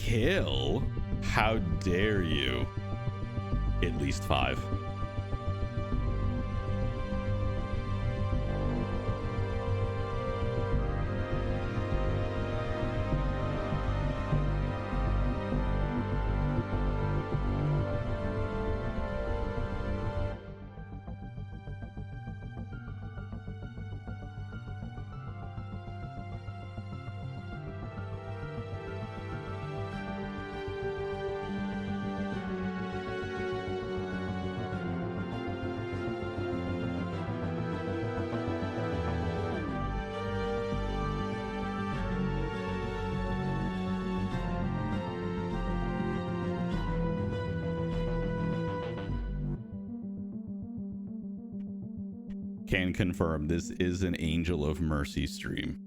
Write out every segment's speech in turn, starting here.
kill? How dare you? At least 5. Can confirm this is an Angel of Mercy stream.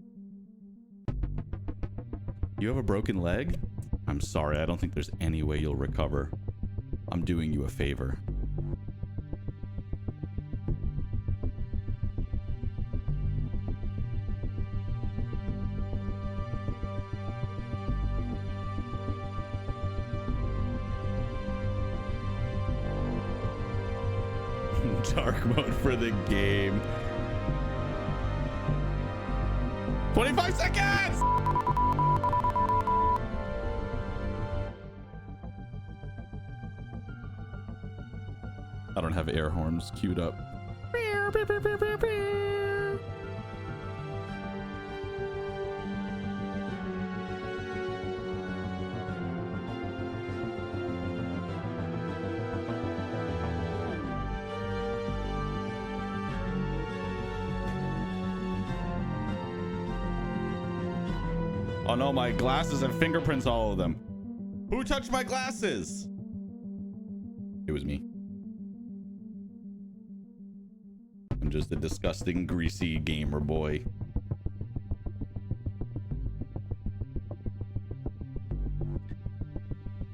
You have a broken leg? I'm sorry, I don't think there's any way you'll recover. I'm doing you a favor. Dark mode for the game. 25 seconds! I don't have air horns queued up. Oh no, my glasses have fingerprints all over them. Who touched my glasses? It was me. I'm just a disgusting, greasy gamer boy.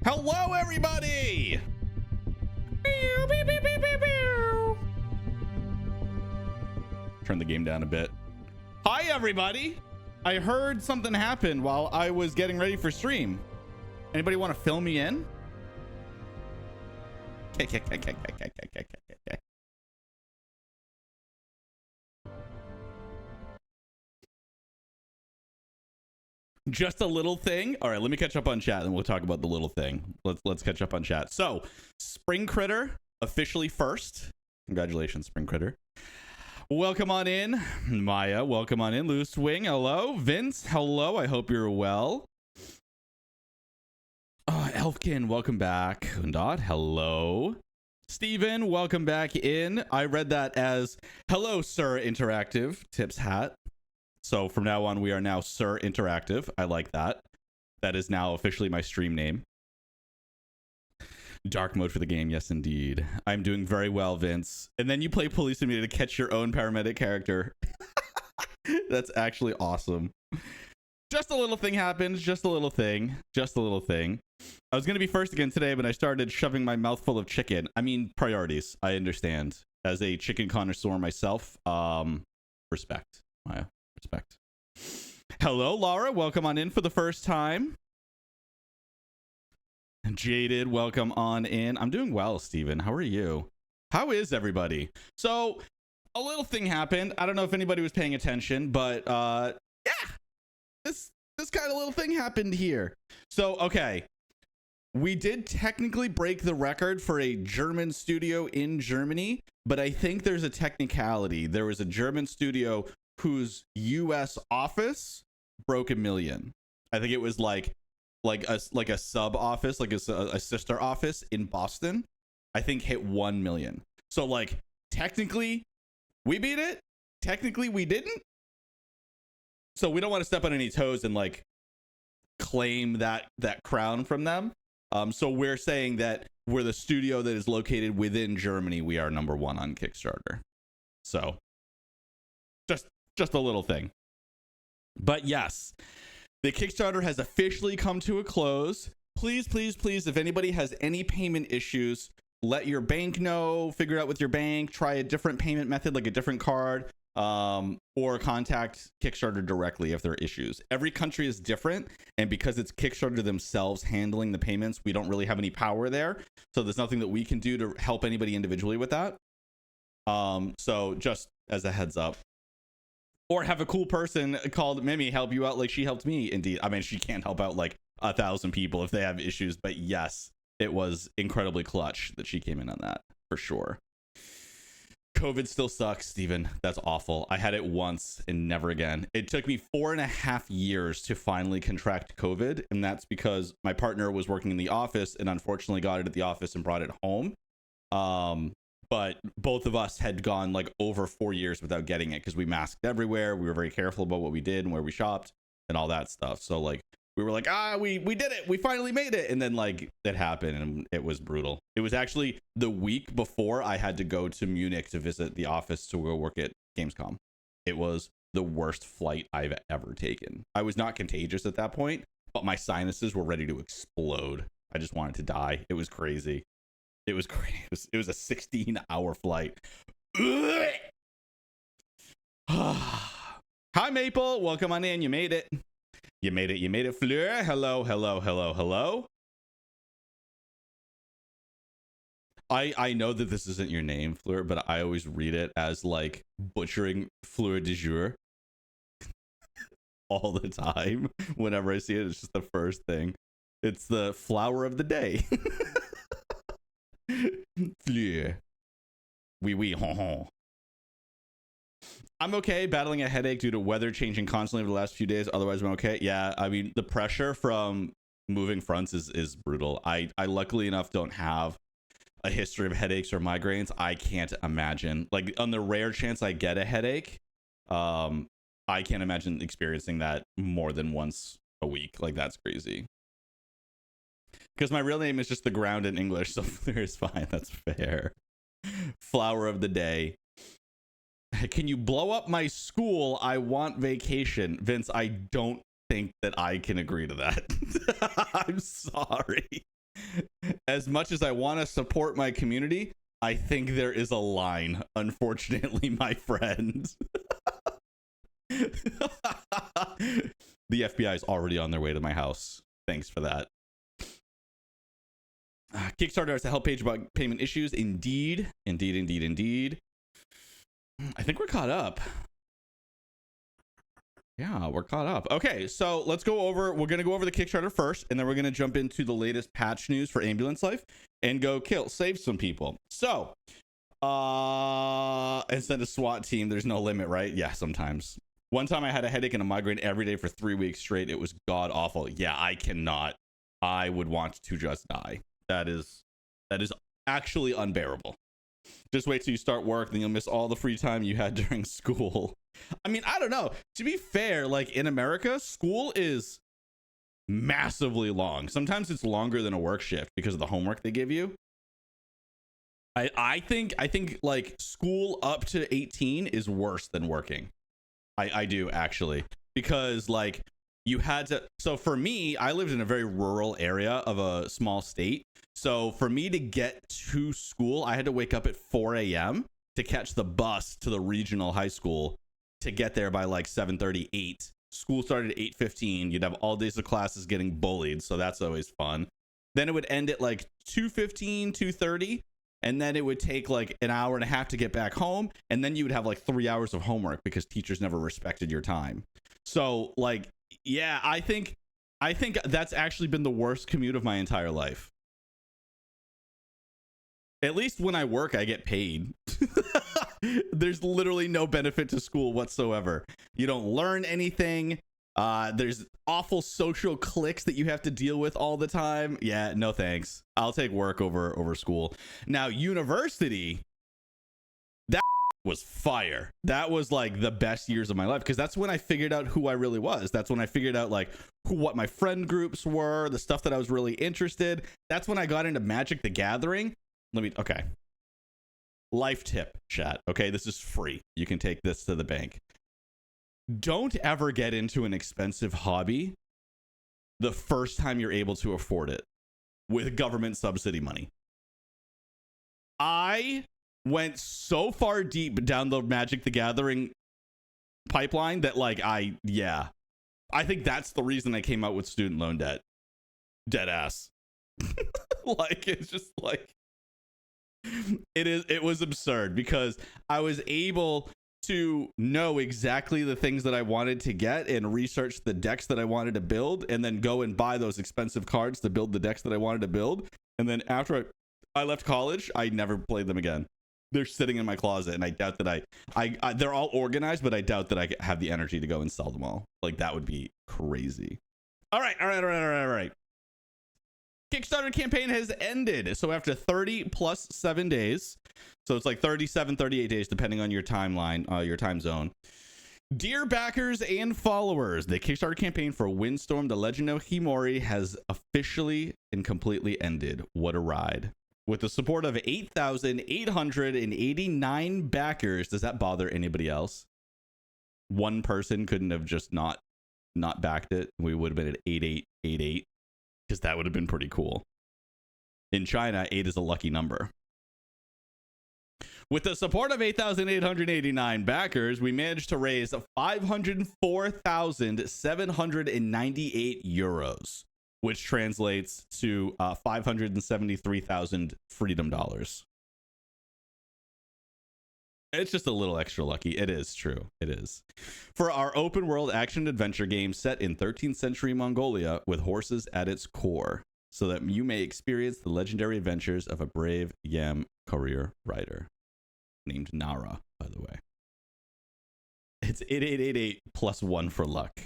Hello, everybody! Turn the game down a bit. Hi, everybody! I heard something happen while I was getting ready for stream. Anybody want to fill me in? Just a little thing. All right, let me catch up on chat and we'll talk about the little thing. Let's catch up on chat. So, Spring Critter officially first. Congratulations, Spring Critter. Welcome on in, Maya. Welcome on in, Loose Wing. Hello, Vince. Hello. I hope you're well. Elfkin, welcome back. Undot, hello. Steven, welcome back in. I read that as hello, Sir Interactive. Tips hat. So from now on, we are now Sir Interactive. I like that. That is now officially my stream name. Dark mode for the game, yes indeed. I'm doing very well, Vince. And then you play police and media to catch your own paramedic character. That's actually awesome. Just a little thing happened. Just a little thing. Just a little thing. I was going to be first again today, but I started shoving my mouth full of chicken. I mean, priorities. I understand. As a chicken connoisseur myself, respect. Maya, respect. Hello, Laura. Welcome on in for the first time. Jaded, welcome on in. I'm doing well, Steven. How are you? How is everybody? So, a little thing happened. I don't know if anybody was paying attention, but yeah, this kind of little thing happened here. So, okay, we did technically break the record for a German studio in Germany, but I think there's a technicality. There was a German studio whose US office broke 1 million. I think it was like a sub office, like a sister office in Boston, I think hit 1 million. So like technically we beat it, technically we didn't. So we don't want to step on any toes and like claim that crown from them. So we're saying that we're the studio that is located within Germany. We are #1 on Kickstarter. So just a little thing. But yes, the Kickstarter has officially come to a close. Please, please, please, if anybody has any payment issues, let your bank know, figure out with your bank, try a different payment method, like a different card. or contact Kickstarter directly if there are issues. Every country is different, and because it's Kickstarter themselves handling the payments, we don't really have any power there. So there's nothing that we can do to help anybody individually with that. So just as a heads up. Or have a cool person called Mimi help you out like she helped me. Indeed. I mean, she can't help out like 1,000 people if they have issues, but yes, it was incredibly clutch that she came in on that for sure. COVID still sucks, Steven. That's awful. I had it once and never again. It took me 4.5 years to finally contract COVID, and that's because my partner was working in the office and unfortunately got it at the office and brought it home. But both of us had gone like over 4 years without getting it because we masked everywhere. We were very careful about what we did and where we shopped and all that stuff. So like we were like, we did it. We finally made it. And then like it happened and it was brutal. It was actually the week before I had to go to Munich to visit the office to go work at Gamescom. It was the worst flight I've ever taken. I was not contagious at that point, but my sinuses were ready to explode. I just wanted to die. It was crazy. It was crazy. It was a 16-hour flight. Hi, Maple. Welcome on in. You made it. You made it. You made it, Fleur. Hello, hello, hello, hello. I know that this isn't your name, Fleur, but I always read it as like butchering Fleur de jour all the time. Whenever I see it, it's just the first thing. It's the flower of the day. Fleur. Oui, hon hon. I'm okay battling a headache due to weather changing constantly over the last few days. Otherwise, I'm okay. Yeah, I mean, the pressure from moving fronts is brutal. I luckily enough don't have a history of headaches or migraines. I can't imagine. Like, on the rare chance I get a headache, I can't imagine experiencing that more than once a week. Like, that's crazy. Because my real name is just the ground in English, so there's fine. That's fair. Flower of the day. Can you blow up my school? I want vacation. Vince, I don't think that I can agree to that. I'm sorry. As much as I want to support my community, I think there is a line, unfortunately, my friend. The FBI is already on their way to my house. Thanks for that. Kickstarter has a help page about payment issues. Indeed. Indeed. I think we're caught up. Yeah, we're caught up. Okay, so let's go over. We're going to go over the Kickstarter first, and then we're going to jump into the latest patch news for Ambulance Life and go save some people. So, instead of SWAT team, there's no limit, right? Yeah, sometimes. One time I had a headache and a migraine every day for 3 weeks straight. It was god awful. Yeah, I cannot. I would want to just die. That is actually unbearable. Just wait till you start work, then you'll miss all the free time you had during school. I mean, I don't know. To be fair, like in America, school is massively long. Sometimes it's longer than a work shift because of the homework they give you. I think like school up to 18 is worse than working. I do actually, because like you had to. So for me, I lived in a very rural area of a small state. So for me to get to school, I had to wake up at 4 a.m. to catch the bus to the regional high school to get there by like 7:30, 8. School started at 8:15. You'd have all days of classes getting bullied. So that's always fun. Then it would end at like 2:15, 2:30. And then it would take like an hour and a half to get back home. And then you would have like 3 hours of homework because teachers never respected your time. So like, yeah, I think that's actually been the worst commute of my entire life. At least when I work, I get paid. There's literally no benefit to school whatsoever. You don't learn anything. There's awful social cliques that you have to deal with all the time. Yeah, no thanks. I'll take work over school. Now, university, that was fire. That was like the best years of my life because that's when I figured out who I really was. That's when I figured out like what my friend groups were, the stuff that I was really interested. That's when I got into Magic the Gathering. Okay. Life tip, chat. Okay, this is free. You can take this to the bank. Don't ever get into an expensive hobby the first time you're able to afford it with government subsidy money. I went so far deep down the Magic the Gathering pipeline that like I think that's the reason I came out with student loan debt. Dead ass. Like, it's just like, it was absurd because I was able to know exactly the things that I wanted to get and research the decks that I wanted to build, and then go and buy those expensive cards to build the decks that I wanted to build. And then after I left college, I never played them again. They're sitting in my closet, and I doubt that I they're all organized, but I doubt that I have the energy to go and sell them all. Like, that would be crazy. All right. Kickstarter campaign has ended. So after 30 plus 7 days, so it's like 37, 38 days, depending on your timeline, your time zone. Dear backers and followers, the Kickstarter campaign for Windstorm, The Legend of Himori has officially and completely ended. What a ride. With the support of 8,889 backers, does that bother anybody else? One person couldn't have just not backed it. We would have been at 8888, because that would have been pretty cool. In China, 8 is a lucky number. With the support of 8,889 backers, we managed to raise 504,798 euros, which translates to 573,000 freedom dollars. It's just a little extra lucky. It is true. It is. For our open world action adventure game set in 13th century Mongolia with horses at its core, so that you may experience the legendary adventures of a brave Yam courier rider named Nara, by the way. It's 8888 plus 1 for luck.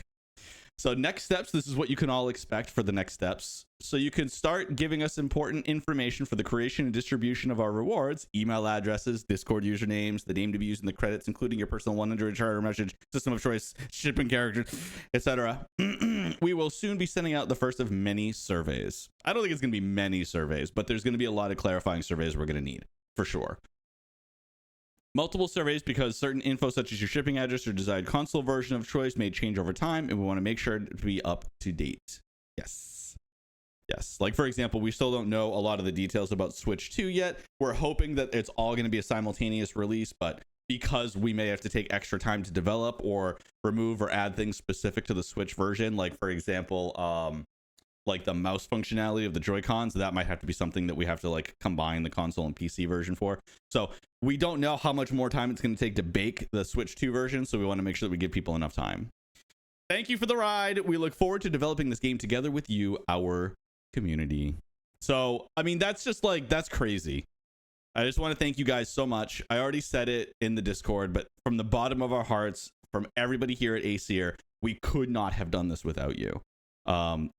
So next steps, this is what you can all expect for the next steps. So you can start giving us important information for the creation and distribution of our rewards, email addresses, Discord usernames, the name to be used in the credits, including your personal 100 charter message, system of choice, shipping characters, etc. We will soon be sending out the first of many surveys. I don't think it's going to be many surveys, but there's going to be a lot of clarifying surveys we're going to need, for sure. Multiple surveys because certain info such as your shipping address or desired console version of choice may change over time, and we want to make sure to be up to date. Yes. Like, for example, we still don't know a lot of the details about Switch 2 yet. We're hoping that it's all going to be a simultaneous release, but because we may have to take extra time to develop or remove or add things specific to the Switch version, like, for example, like the mouse functionality of the Joy-Cons, that might have to be something that we have to like combine the console and PC version for. So we don't know how much more time it's going to take to bake the Switch 2 version, so we want to make sure that we give people enough time. Thank you for the ride. We look forward to developing this game together with you, our community. So, I mean, that's just like, that's crazy. I just want to thank you guys so much. I already said it in the Discord, but from the bottom of our hearts, from everybody here at ACR, we could not have done this without you.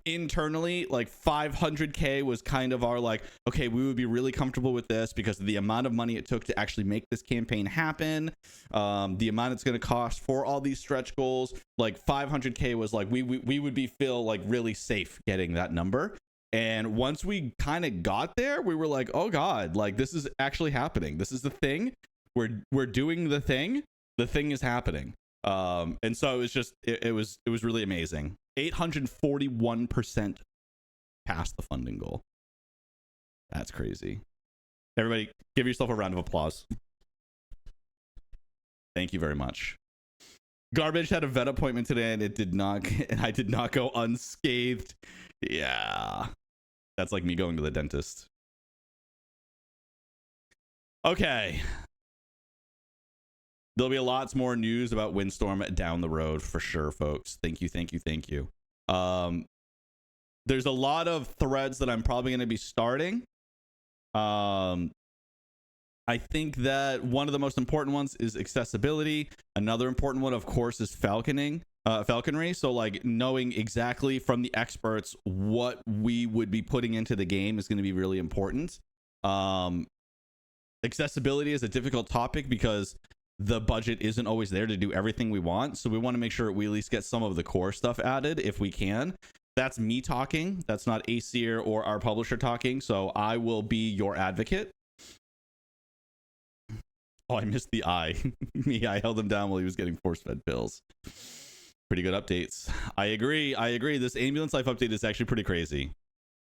Internally, like 500k was kind of our like, okay, we would be really comfortable with this because of the amount of money it took to actually make this campaign happen, the amount it's going to cost for all these stretch goals. Like 500k was like, we would be feel like really safe getting that number. And once we kind of got there, we were like, oh god, like this is actually happening. This is the thing. We're doing the thing. The thing is happening. And so it was just it was really amazing. 841% past the funding goal. That's crazy. Everybody give yourself a round of applause. Thank you very much. Garbage had a vet appointment today and I did not go unscathed. Yeah. That's like me going to the dentist. Okay. There'll be lots more news about Windstorm down the road for sure, folks. Thank you. There's a lot of threads that I'm probably going to be starting. I think that one of the most important ones is accessibility. Another important one, of course, is falconry. So like knowing exactly from the experts what we would be putting into the game is going to be really important. Accessibility is a difficult topic because the budget isn't always there to do everything we want. So we want to make sure we at least get some of the core stuff added if we can. That's me talking. That's not Aesir or our publisher talking. So I will be your advocate. Oh, I missed the eye. I held him down while he was getting force-fed pills. Pretty good updates. I agree. This ambulance life update is actually pretty crazy.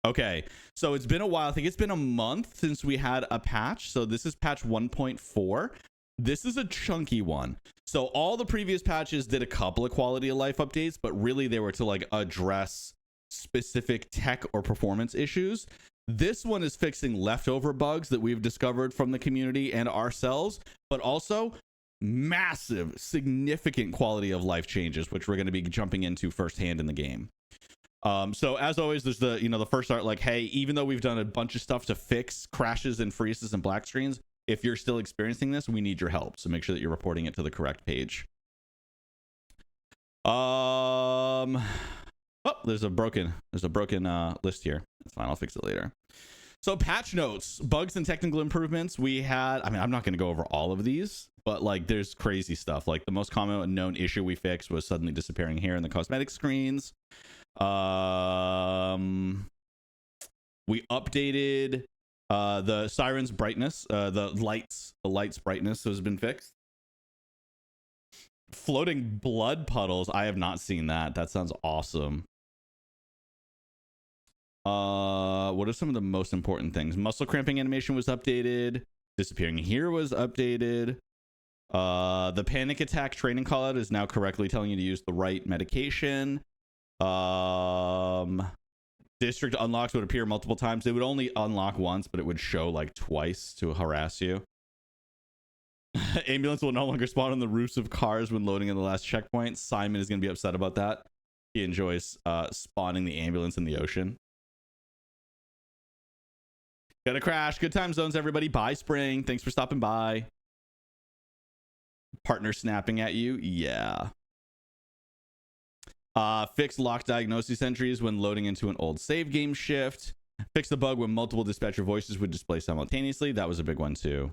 Okay, so it's been a while. I think it's been a month since we had a patch. So this is patch 1.4. This is a chunky one. So all the previous patches did a couple of quality of life updates, but really they were to like address specific tech or performance issues. This one is fixing leftover bugs that we've discovered from the community and ourselves, but also massive, significant quality of life changes, which we're going to be jumping into firsthand in the game. So as always, there's the, the first start, like, hey, even though we've done a bunch of stuff to fix crashes and freezes and black screens, if you're still experiencing this, we need your help. So make sure that you're reporting it to the correct page. Oh, there's a broken list here. That's fine. I'll fix it later. So patch notes, bugs and technical improvements. We had, I'm not going to go over all of these, but like there's crazy stuff. Like the most common known issue we fixed was suddenly disappearing hair in the cosmetic screens. We updated the siren's brightness, the lights brightness has been fixed. Floating blood puddles, I have not seen that. That sounds awesome. What are some of the most important things? Muscle cramping animation was updated. Disappearing here was updated. The panic attack training callout is now correctly telling you to use the right medication. District unlocks would appear multiple times. They would only unlock once, but it would show like twice to harass you. Ambulance will no longer spawn on the roofs of cars when loading in the last checkpoint. Simon is going to be upset about that. He enjoys spawning the ambulance in the ocean. Gonna crash. Good time zones, everybody. Bye, Spring. Thanks for stopping by. Partner snapping at you. Yeah. Fix locked diagnosis entries when loading into an old save game shift. Fix the bug when multiple dispatcher voices would display simultaneously. That was a big one too.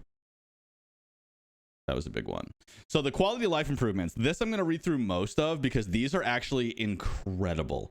That was a big one. So the quality of life improvements, this I'm going to read through most of because these are actually incredible.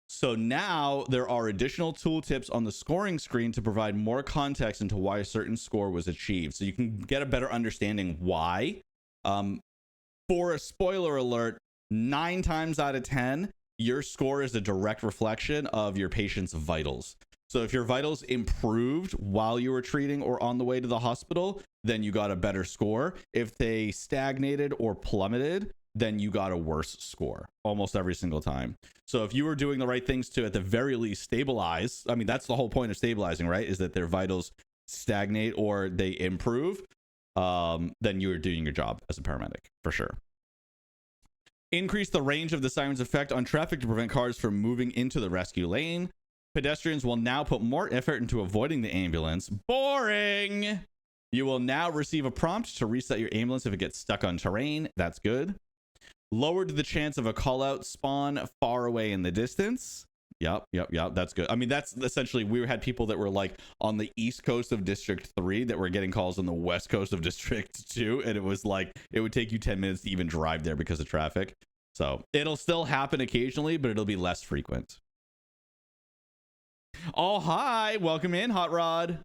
So now there are additional tooltips on the scoring screen to provide more context into why a certain score was achieved. So you can get a better understanding why. For a spoiler alert, 9 times out of 10, your score is a direct reflection of your patient's vitals. So if your vitals improved while you were treating or on the way to the hospital, then you got a better score. If they stagnated or plummeted, then you got a worse score almost every single time. So if you were doing the right things to, at the very least, stabilize, that's the whole point of stabilizing, right? Is that their vitals stagnate or they improve, then you are doing your job as a paramedic for sure. Increase the range of the siren's effect on traffic to prevent cars from moving into the rescue lane. Pedestrians will now put more effort into avoiding the ambulance. Boring! You will now receive a prompt to reset your ambulance if it gets stuck on terrain. That's good. Lowered the chance of a call-out spawn far away in the distance. Yep. That's good. That's essentially, we had people that were like on the east coast of District 3 that were getting calls on the west coast of District 2. And it was like, it would take you 10 minutes to even drive there because of traffic. So it'll still happen occasionally, but it'll be less frequent. Oh, hi. Welcome in, Hot Rod.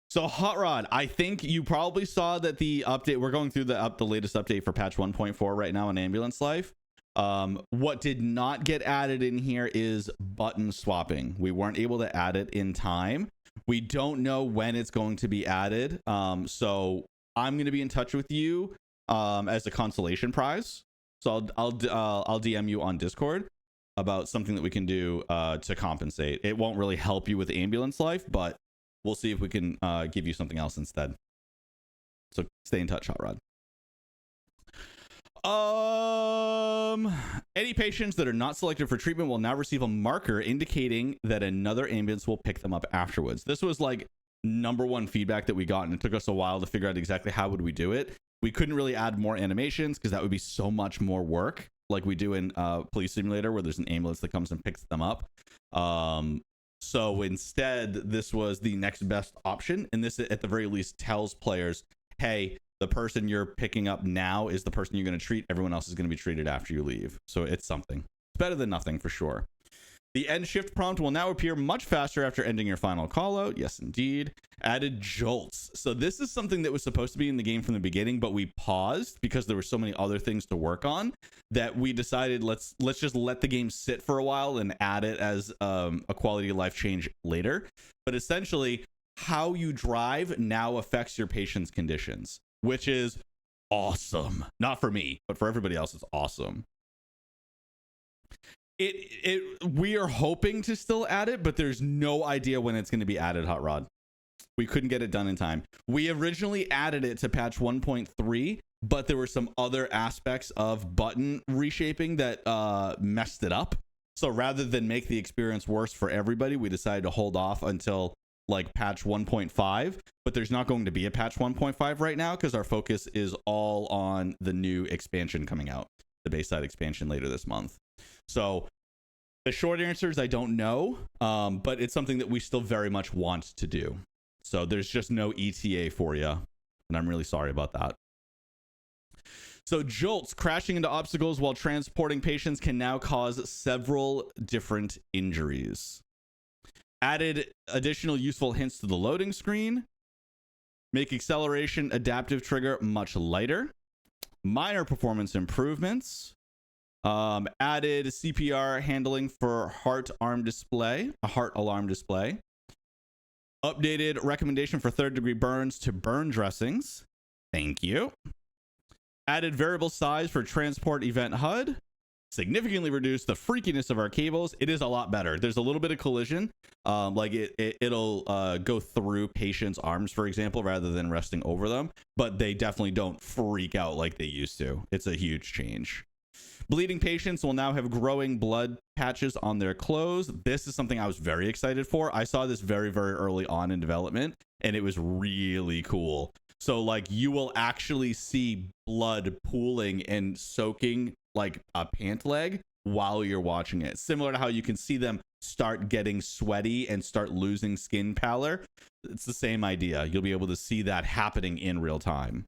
So Hot Rod, I think you probably saw that the update, we're going through the latest update for patch 1.4 right now on ambulance life. What did not get added in here is button swapping. We weren't able to add it in time. We don't know when it's going to be added. So I'm going to be in touch with you as a consolation prize. So I'll DM you on Discord about something that we can do to compensate. It won't really help you with ambulance life, but we'll see if we can give you something else instead. So stay in touch, Hot Rod. Any patients that are not selected for treatment will now receive a marker indicating that another ambulance will pick them up afterwards. This was like #1 feedback that we got, and it took us a while to figure out exactly how would we do it. We couldn't really add more animations because that would be so much more work, like we do in Police Simulator, where there's an ambulance that comes and picks them up. So instead, this was the next best option, and this at the very least tells players, hey, the person you're picking up now is the person you're going to treat. Everyone else is going to be treated after you leave. So it's something. It's better than nothing for sure. The end shift prompt will now appear much faster after ending your final call out. Yes, indeed. Added jolts. So this is something that was supposed to be in the game from the beginning, but we paused because there were so many other things to work on that we decided let's just let the game sit for a while and add it as a quality of life change later. But essentially, how you drive now affects your patient's conditions, which is awesome. Not for me, but for everybody else, it's awesome. We are hoping to still add it, but there's no idea when it's going to be added, Hot Rod. We couldn't get it done in time. We originally added it to patch 1.3, but there were some other aspects of button reshaping that messed it up. So rather than make the experience worse for everybody, we decided to hold off until like patch 1.5, but there's not going to be a patch 1.5 right now because our focus is all on the new expansion coming out, the Bayside expansion later this month. So the short answer is I don't know, but it's something that we still very much want to do. So there's just no ETA for you, and I'm really sorry about that. So jolts crashing into obstacles while transporting patients can now cause several different injuries. Added additional useful hints to the loading screen. Make acceleration adaptive trigger much lighter. Minor performance improvements. Added CPR handling for heart alarm display. Updated recommendation for third-degree burns to burn dressings. Thank you. Added variable size for transport event HUD. Significantly reduced the freakiness of our cables. It is a lot better. There's a little bit of collision. Like it'll go through patients' arms, for example, rather than resting over them. But they definitely don't freak out like they used to. It's a huge change. Bleeding patients will now have growing blood patches on their clothes. This is something I was very excited for. I saw this very, very early on in development, and it was really cool. So like you will actually see blood pooling and soaking like a pant leg while you're watching it. Similar to how you can see them start getting sweaty and start losing skin pallor. It's the same idea. You'll be able to see that happening in real time.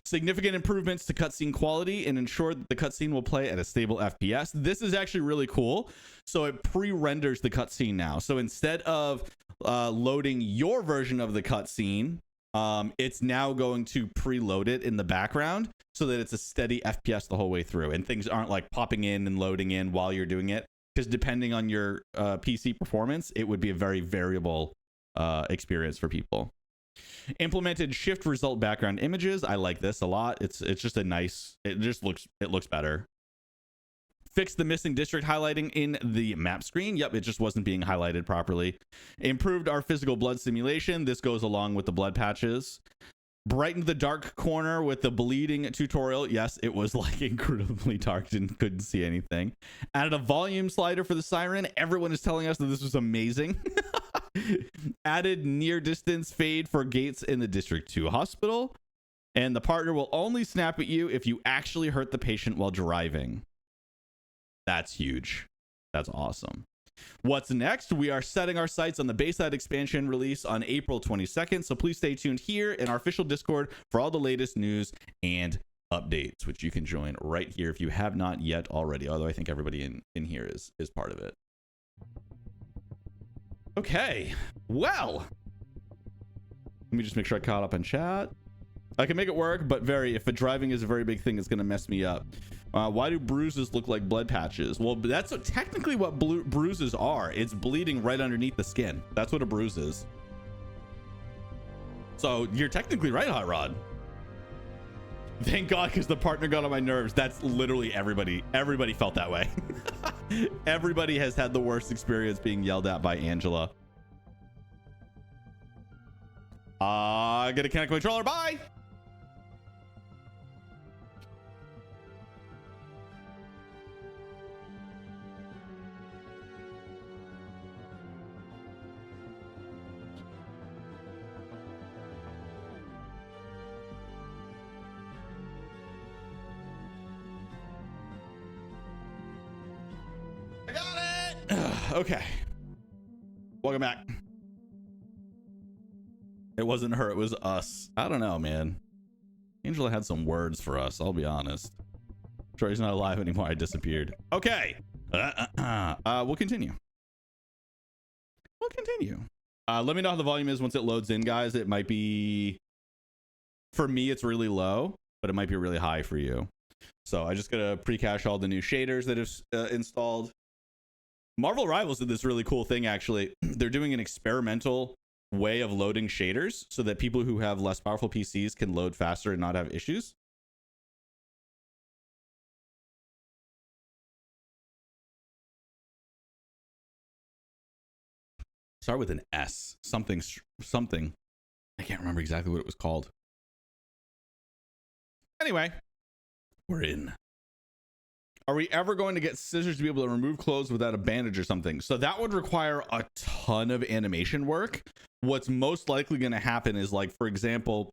Significant improvements to cutscene quality and ensure that the cutscene will play at a stable FPS. This is actually really cool. So it pre-renders the cutscene now. So instead of loading your version of the cutscene, it's now going to preload it in the background so that it's a steady FPS the whole way through, and things aren't like popping in and loading in while you're doing it, because depending on your PC performance, it would be a very variable experience for people. Implemented shift result background images. I like this a lot. It's just a nice, it looks better. Fixed the missing district highlighting in the map screen. Yep, it just wasn't being highlighted properly. Improved our physical blood simulation. This goes along with the blood patches. Brightened the dark corner with the bleeding tutorial. Yes, it was like incredibly dark and couldn't see anything. Added a volume slider for the siren. Everyone is telling us that this was amazing. Added near distance fade for gates in the District 2 hospital. And the partner will only snap at you if you actually hurt the patient while driving. That's huge. That's awesome. What's next? We are setting our sights on the Bayside expansion release on April 22nd. So please stay tuned here in our official Discord for all the latest news and updates, which you can join right here if you have not yet already. Although I think everybody in here is part of it. Okay. Well, let me just make sure I caught up on chat. I can make it work, but if driving is a very big thing, it's going to mess me up. Why do bruises look like blood patches? Well, that's technically what bruises are. It's bleeding right underneath the skin. That's what a bruise is. So you're technically right, Hot Rod. Thank God, because the partner got on my nerves. That's literally everybody. Everybody felt that way. Everybody has had the worst experience being yelled at by Angela. Get a Kinect controller. Bye. I got it. Okay. Welcome back. It wasn't her, it was us. I don't know, man. Angela had some words for us, I'll be honest. Troy's not alive anymore. I disappeared. Okay. We'll continue. Let me know how the volume is once it loads in, guys. It might be, for me, it's really low, but it might be really high for you. So I just gotta pre-cache all the new shaders that have installed. Marvel Rivals did this really cool thing, actually. They're doing an experimental way of loading shaders so that people who have less powerful PCs can load faster and not have issues. Start with an S. Something. I can't remember exactly what it was called. Anyway, we're in. Are we ever going to get scissors to be able to remove clothes without a bandage or something? So that would require a ton of animation work. What's most likely going to happen is, like, for example,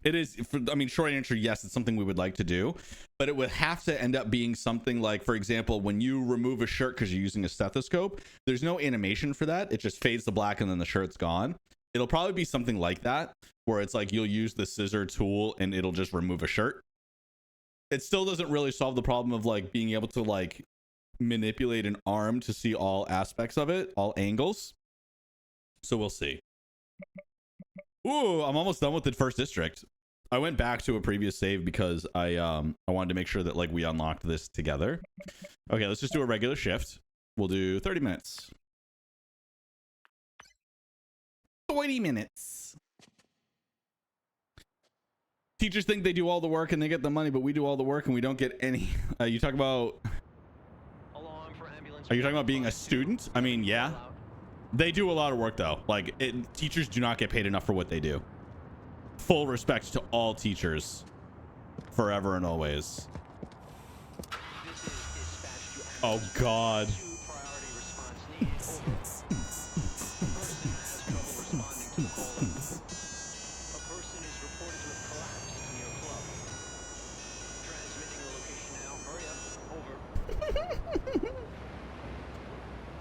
it is, I mean, short answer, yes, it's something we would like to do, but it would have to end up being something like, for example, when you remove a shirt because you're using a stethoscope, there's no animation for that. It just fades to black and then the shirt's gone. It'll probably be something like that, where it's like you'll use the scissor tool and it'll just remove a shirt. It still doesn't really solve the problem of like being able to like manipulate an arm to see all aspects of it, all angles. So we'll see. Ooh, I'm almost done with the first district. I went back to a previous save because I wanted to make sure that like we unlocked this together. Okay, let's just do a regular shift. We'll do 30 minutes. 20 minutes. Teachers think they do all the work and they get the money, but we do all the work and we don't get any. You talk about... Are you talking about being a student? I mean, yeah. They do a lot of work though. Like, teachers do not get paid enough for what they do. Full respect to all teachers. Forever and always. Oh, God.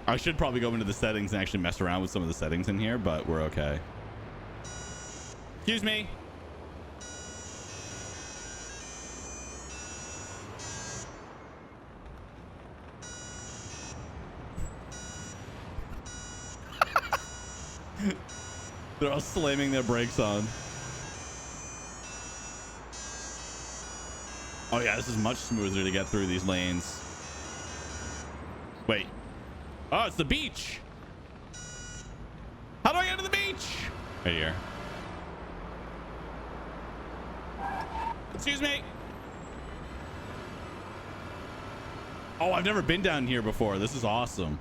I should probably go into the settings and actually mess around with some of the settings in here, but we're okay. Excuse me. They're all slamming their brakes on. Oh yeah, this is much smoother to get through these lanes. Wait. Oh, it's the beach. How do I get to the beach? Right here. Excuse me. Oh, I've never been down here before. This is awesome.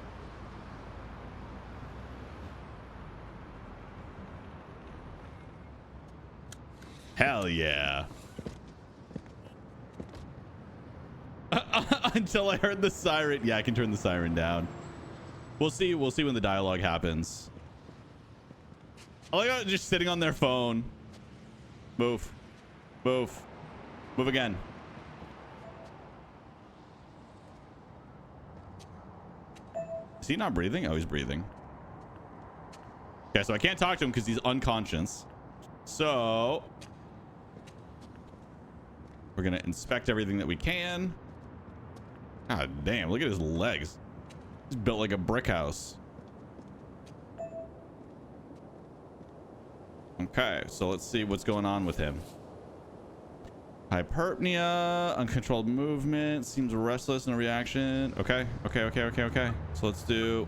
Hell yeah. Until I heard the siren. Yeah, I can turn the siren down. We'll see when the dialogue happens. I like just sitting on their phone. Move. Move. Move again. Is he not breathing? Oh, he's breathing. Okay, so I can't talk to him because he's unconscious. So we're gonna inspect everything that we can. God damn, look at his legs. He's built like a brick house. Okay, so let's see what's going on with him. Hyperpnea, uncontrolled movement, seems restless, no reaction. Okay. So let's do,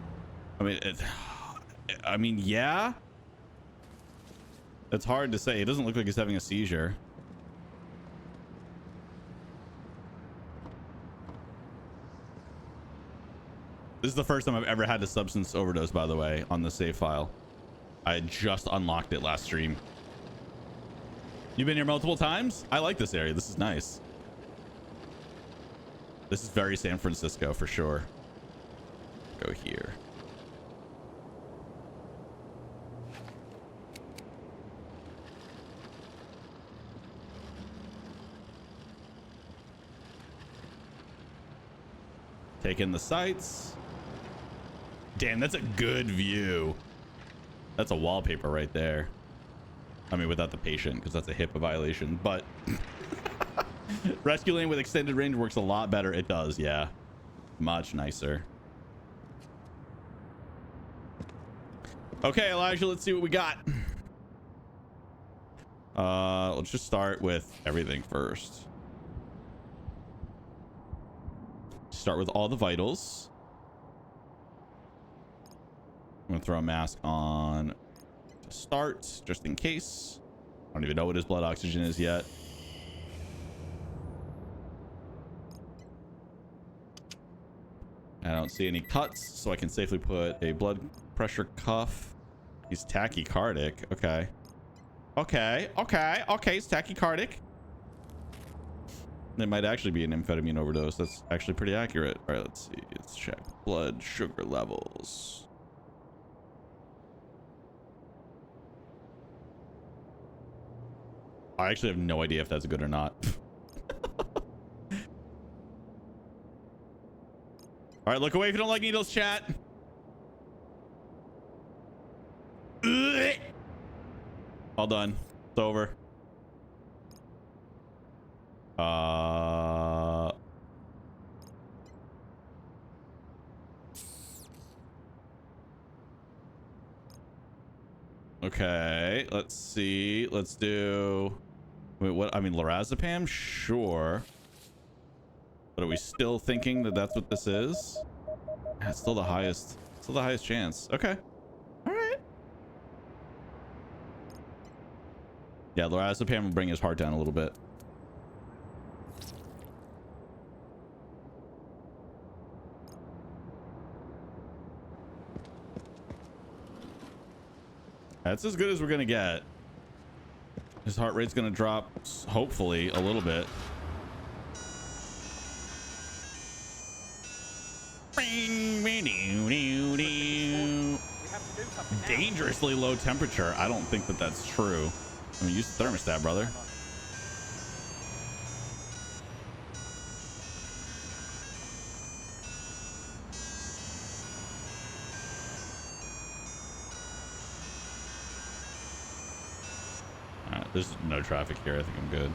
I mean, yeah. It's hard to say. It doesn't look like he's having a seizure. This is the first time I've ever had a substance overdose, by the way, on the save file. I just unlocked it last stream. You've been here multiple times? I like this area. This is nice. This is very San Francisco for sure. Go here. Take in the sights. Damn, that's a good view. That's a wallpaper right there. I mean, without the patient, because that's a HIPAA violation. But rescue lane with extended range works a lot better. It does, yeah. Much nicer. Okay, Elijah, let's see what we got. Let's just start with everything first. Start with all the vitals. I'm gonna throw a mask on to start just in case. I don't even know what his blood oxygen is yet. I don't see any cuts, so I can safely put a blood pressure cuff. He's tachycardic. Okay. Okay. He's tachycardic. It might actually be an amphetamine overdose. That's actually pretty accurate. All right, let's see. Let's check blood sugar levels. I actually have no idea if that's good or not. All right, look away if you don't like needles, chat. All done. It's over. Okay, let's see. Let's do... Wait, what? I mean, lorazepam? Sure. But are we still thinking that that's what this is? It's still the highest. Still the highest chance. Okay. All right. Yeah, lorazepam will bring his heart down a little bit. That's as good as we're gonna get. His heart rate's gonna drop, hopefully, a little bit. Dangerously low temperature. I don't think that that's true. I mean, use the thermostat, brother. All right, there's no traffic here. I think I'm good.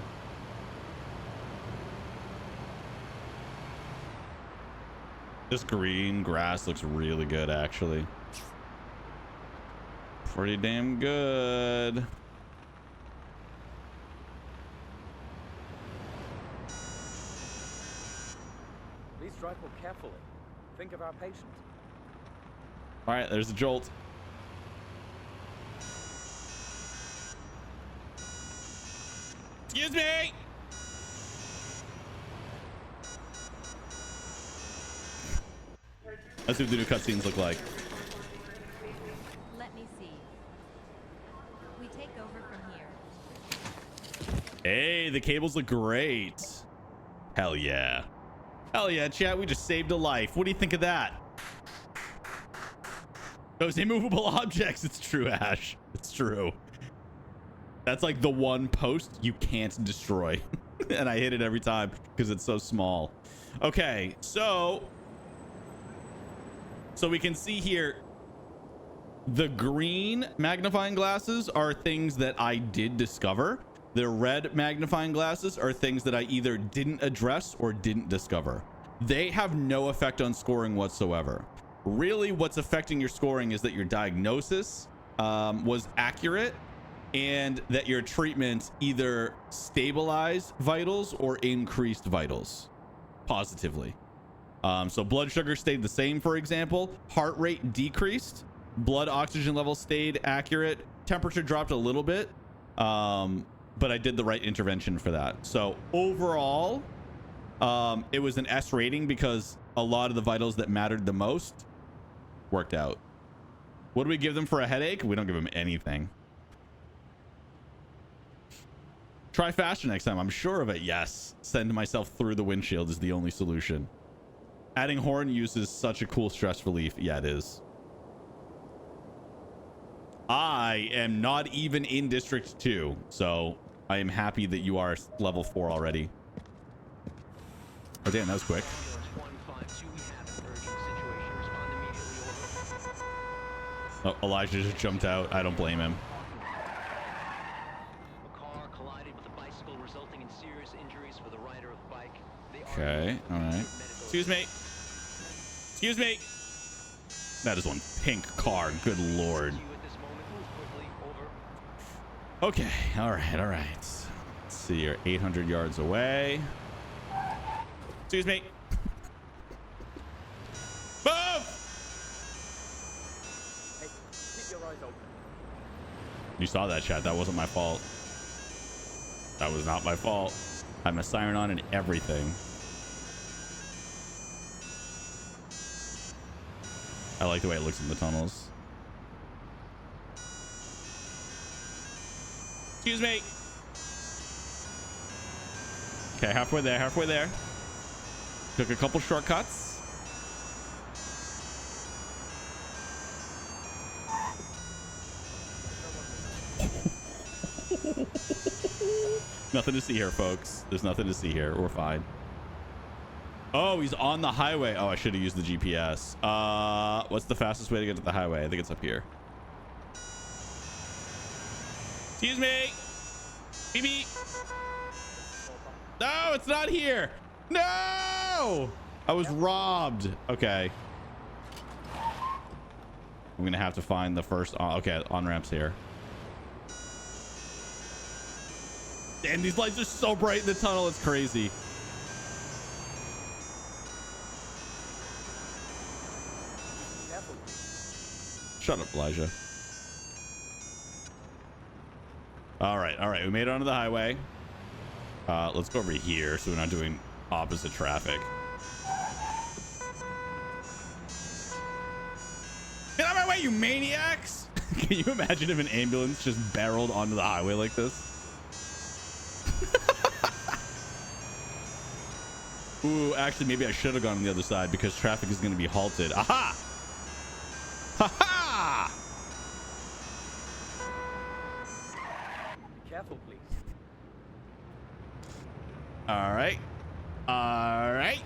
This green grass looks really good, actually. Pretty damn good. Please drive more carefully. Think of our patients. All right, there's a jolt. Excuse me. Let's see what the new cutscenes look like. Let me see. We take over from here. Hey, the cables look great. Hell yeah. Hell yeah, chat. We just saved a life. What do you think of that? Those immovable objects. It's true, Ash. It's true. That's like the one post you can't destroy. And I hit it every time because it's so small. Okay, so we can see here the green magnifying glasses are things that I did discover. The red magnifying glasses are things that I either didn't address or didn't discover. They have no effect on scoring whatsoever. Really, what's affecting your scoring is that your diagnosis was accurate and that your treatment either stabilized vitals or increased vitals positively. So blood sugar stayed the same, for example. Heart rate decreased. Blood oxygen level stayed accurate. Temperature dropped a little bit. But I did the right intervention for that. So overall, it was an S rating because a lot of the vitals that mattered the most worked out. What do we give them for a headache? We don't give them anything. Try faster next time. I'm sure of it. Yes. Send myself through the windshield is the only solution. Adding horn use is such a cool stress relief. Yeah, it is. I am not even in District 2, so I am happy that you are level 4 already. Oh, damn, that was quick. Oh, Elijah just jumped out. I don't blame him. Okay, all right. Excuse me. Excuse me. That is one pink car. Good lord. Okay, all right, all right. Let's see, you're 800 yards away. Excuse me. Move! Hey, keep your eyes open. You saw that, chat. That wasn't my fault. That was not my fault. I have a siren on and everything. I like the way it looks in the tunnels. Excuse me. Okay, halfway there, halfway there. Took a couple shortcuts. Nothing to see here, folks. There's nothing to see here. We're fine. Oh, he's on the highway. Oh, I should have used the GPS. What's the fastest way to get to the highway? I think it's up here. Excuse me. Beep beep. No, it's not here. No! I was robbed. Okay. I'm gonna have to find the first. Okay, on-ramps here. Damn, these lights are so bright in the tunnel. It's crazy. Shut up, Elijah. All right. We made it onto the highway. Let's go over here so we're not doing opposite traffic. Get out of my way, you maniacs! Can you imagine if an ambulance just barreled onto the highway like this? Ooh, actually, maybe I should have gone on the other side because traffic is going to be halted. Aha! Ha-ha! Be careful, please. All right. All right.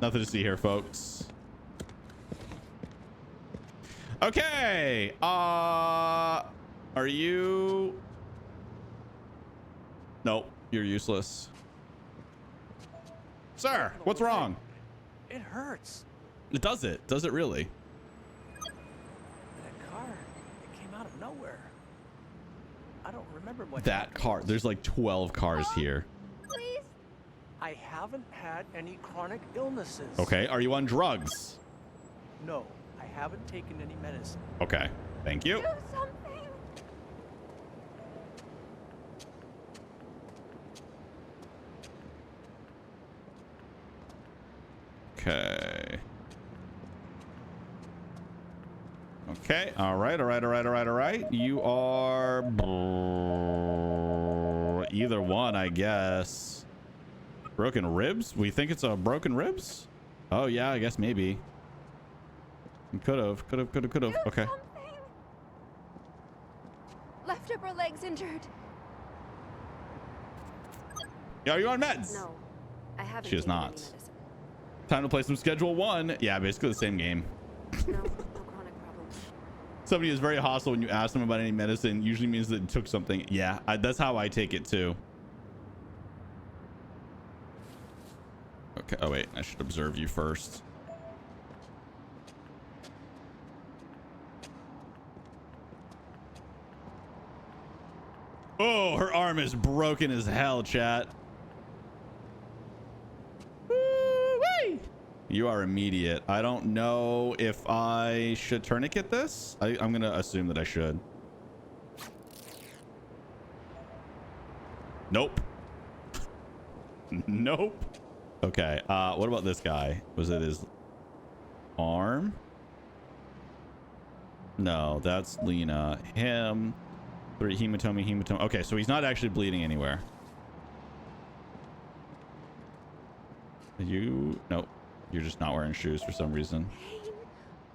Nothing to see here, folks. Okay. Are you? Nope. You're useless. Sir, what's wrong? It hurts. Does it? Does it really? That car, it came out of nowhere. I don't remember what That car. There's like 12 cars here. Please. I haven't had any chronic illnesses. Okay. Are you on drugs? No, I haven't taken any medicine. Okay. Thank you. Do something. Okay. Okay. All right. You are either one, I guess. Broken ribs? We think it's a broken ribs? Oh yeah, I guess maybe. Could have. Do Okay. something. Left upper leg's injured. Yeah, are you on meds? No, I haven't. She is taken any not. medicine. Time to play some Schedule 1. Yeah, basically the same game. No chronic problems. Somebody is very hostile when you ask them about any medicine. Usually means that it took something. Yeah, that's how I take it too. Okay. Oh wait, I should observe you first. Oh, her arm is broken as hell, chat. Woo-wee! You are immediate. I don't know if I should tourniquet this. I'm gonna assume that I should. Nope. Nope. Okay. What about this guy? Was it his arm? No, that's Lena. Him. 3 hematoma. Okay, so he's not actually bleeding anywhere. You? Nope. You're just not wearing shoes for some reason. Pain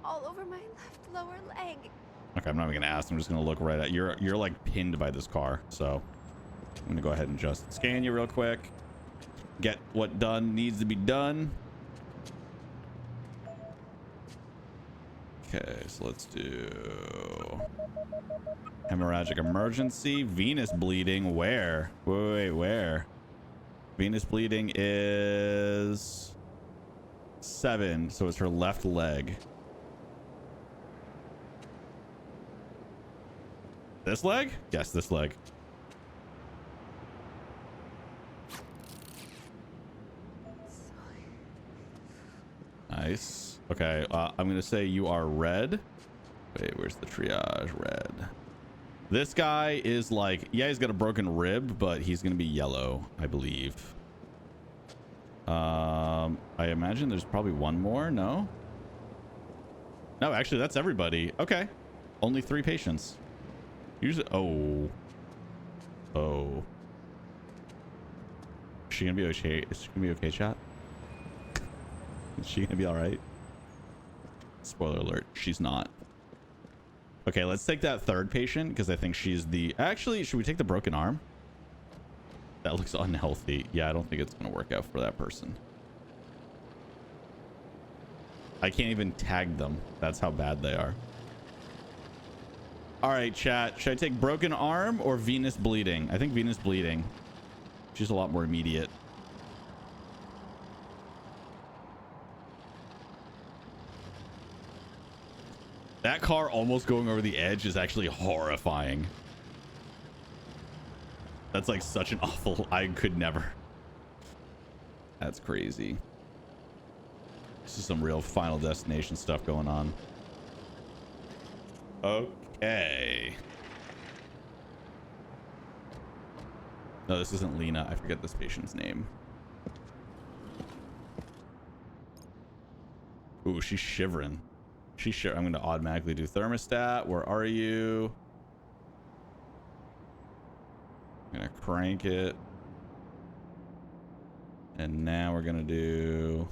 all over my left lower leg. Okay, I'm not even gonna ask. I'm just gonna look right at you. You're like pinned by this car, so I'm gonna go ahead and just scan you real quick. Get what done needs to be done. Okay, so let's do hemorrhagic emergency. Venous bleeding. Where? Wait, where? Venous bleeding is 7, so it's her left leg. This leg? Yes, this leg. Nice. Okay, I'm gonna say you are red. Wait, where's the triage? Red. This guy is like, yeah, he's got a broken rib, but he's gonna be yellow, I believe. I imagine there's probably one more. No, actually that's everybody. Okay, only 3 patients. Usually, oh, is she gonna be okay? Is she gonna be okay, chat? Is she gonna be all right? Spoiler alert, she's not. Okay, let's take that 3rd patient because I think she's the... Actually, should we take the broken arm? That looks unhealthy. Yeah, I don't think it's gonna work out for that person. I can't even tag them. That's how bad they are. All right, chat. Should I take broken arm or venous bleeding? I think venous bleeding. She's a lot more immediate. That car almost going over the edge is actually horrifying. That's like such an awful... I could never. That's crazy. This is some real Final Destination stuff going on. Okay. No, this isn't Lena. I forget this patient's name. Ooh, she's shivering. I'm going to automatically do thermostat. Where are you? I'm going to crank it. And now we're going to do...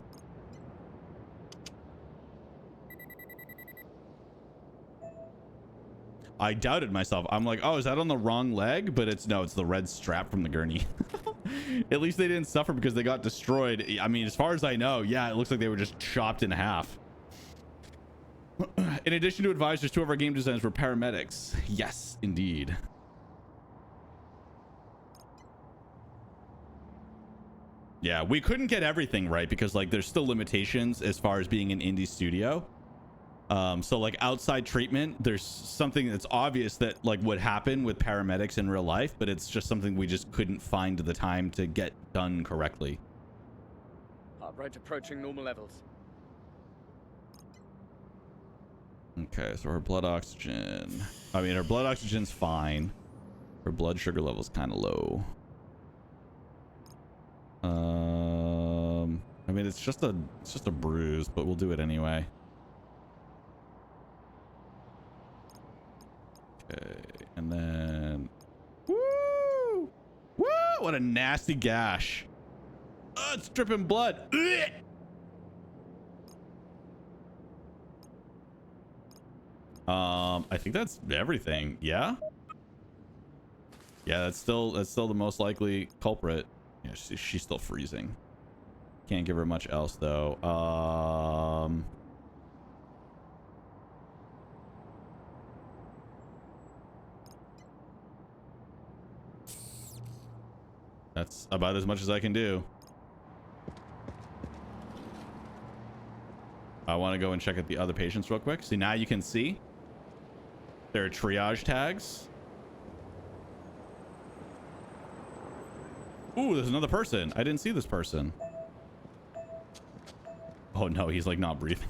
I doubted myself. I'm like, oh, is that on the wrong leg? But it's no, it's the red strap from the gurney. At least they didn't suffer because they got destroyed. I mean, as far as I know, yeah, it looks like they were just chopped in half. In addition to advisors, 2 of our game designers were paramedics. Yes, indeed. Yeah, we couldn't get everything right because like there's still limitations as far as being an indie studio. So like outside treatment, there's something that's obvious that like would happen with paramedics in real life, but it's just something we just couldn't find the time to get done correctly. Heart rate approaching normal levels. Okay, so her blood oxygen, I mean, her blood oxygen's fine. Her blood sugar level's kind of low. I mean, it's just a bruise, but we'll do it anyway. Okay, and then woo! What a nasty gash. Oh, it's dripping blood. Ugh! I think that's everything. Yeah, that's still the most likely culprit. Yeah, she's still freezing. Can't give her much else though. That's about as much as I can do. I want to go and check out the other patients real quick. See, now you can see there are triage tags. Ooh, there's another person. I didn't see this person. Oh no, he's like not breathing.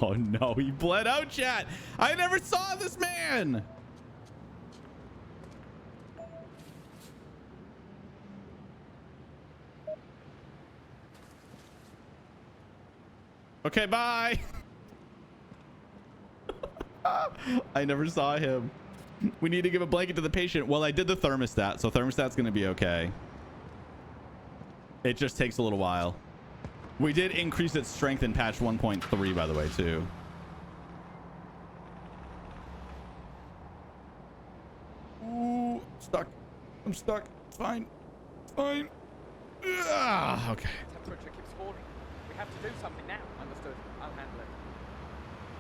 Oh no, he bled out, chat. I never saw this man. Okay, bye. I never saw him. We need to give a blanket to the patient. Well, I did the thermostat, so thermostat's going to be okay. It just takes a little while. We did increase its strength in patch 1.3, by the way, too. Ooh, stuck. I'm stuck. It's fine. It's fine. Okay. Temperature keeps falling. We have to do something now. Understood. I'll handle it.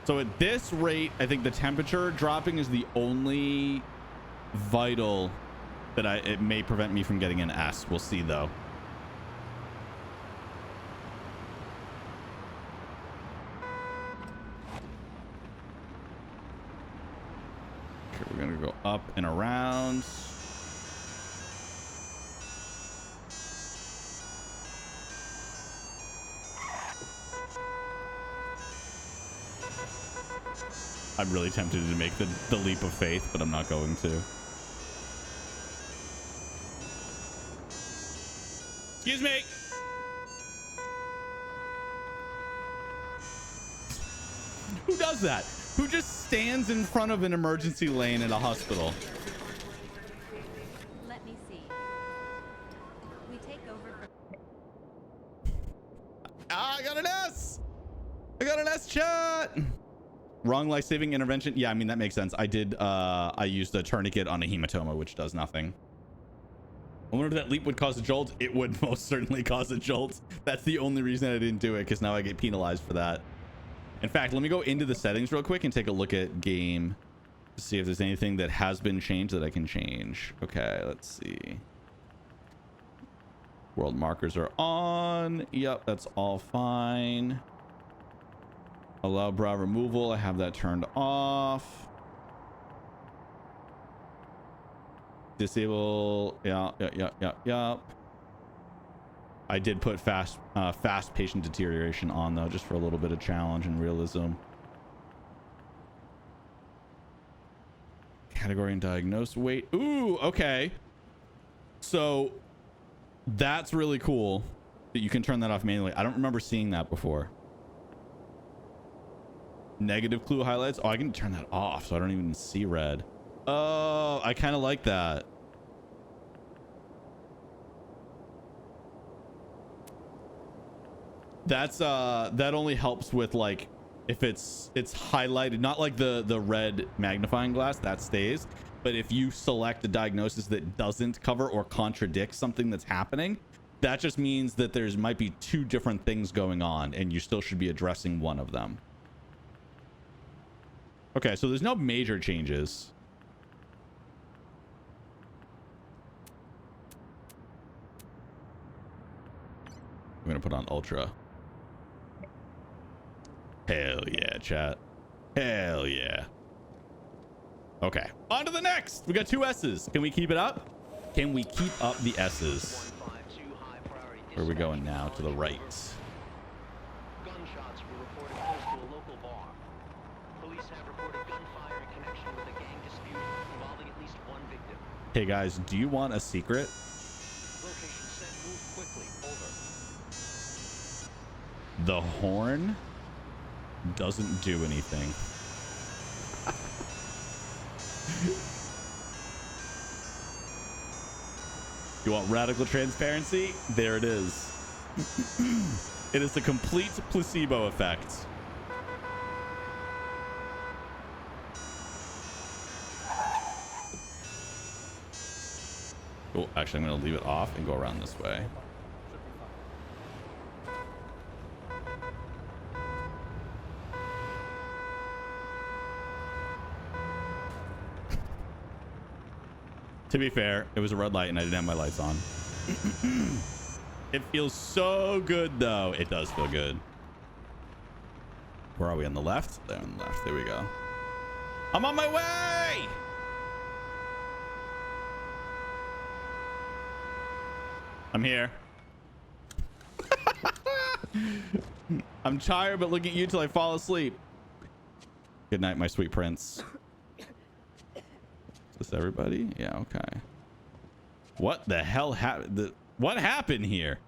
So at this rate, I think the temperature dropping is the only vital that it may prevent me from getting an S. We'll see though. Okay, we're gonna go up and around. I'm really tempted to make the leap of faith, but I'm not going to. Excuse me. Who does that? Who just stands in front of an emergency lane in a hospital? Let me see. We take over from... Ah, I got an S. I got an S, chat. Wrong life-saving intervention. Yeah, I mean, that makes sense. I did. I used a tourniquet on a hematoma, which does nothing. I wonder if that leap would cause a jolt. It would most certainly cause a jolt. That's the only reason I didn't do it, because now I get penalized for that. In fact, let me go into the settings real quick and take a look at game to see if there's anything that has been changed that I can change. Okay, let's see. World markers are on. Yep, that's all fine. Allow brow removal. I have that turned off. Disable. Yeah. I did put fast patient deterioration on though, just for a little bit of challenge and realism. Category and diagnose. Wait. Ooh, okay. So that's really cool that you can turn that off manually. I don't remember seeing that before. Negative clue highlights. Oh, I can turn that off so I don't even see red. Oh, I kind of like that. That's that only helps with like if it's highlighted, not like the red magnifying glass that stays, but if you select a diagnosis that doesn't cover or contradicts something that's happening, that just means that there's might be two different things going on and you still should be addressing one of them. Okay, so there's no major changes. I'm gonna put on ultra. Hell yeah, chat. Hell yeah. Okay, on to the next. We got 2 S's. Can we keep it up? Can we keep up the S's? Where are we going now? To the right. Gunshots were reported close to a local bar. Police have reported gunfire in connection with a gang dispute involving at least one victim. Hey guys, do you want a secret? Location sent. Move quickly. Over. The horn doesn't do anything. You want radical transparency? There it is. It is the complete placebo effect. Oh, actually, I'm going to leave it off and go around this way. To be fair, it was a red light and I didn't have my lights on. It feels so good though. It does feel good. Where are we? On the left? There on the left. There we go. I'm on my way. I'm here. I'm tired, but look at you till I fall asleep. Good night, my sweet prince. Is this everybody? Yeah, okay. What the hell happened? What happened here?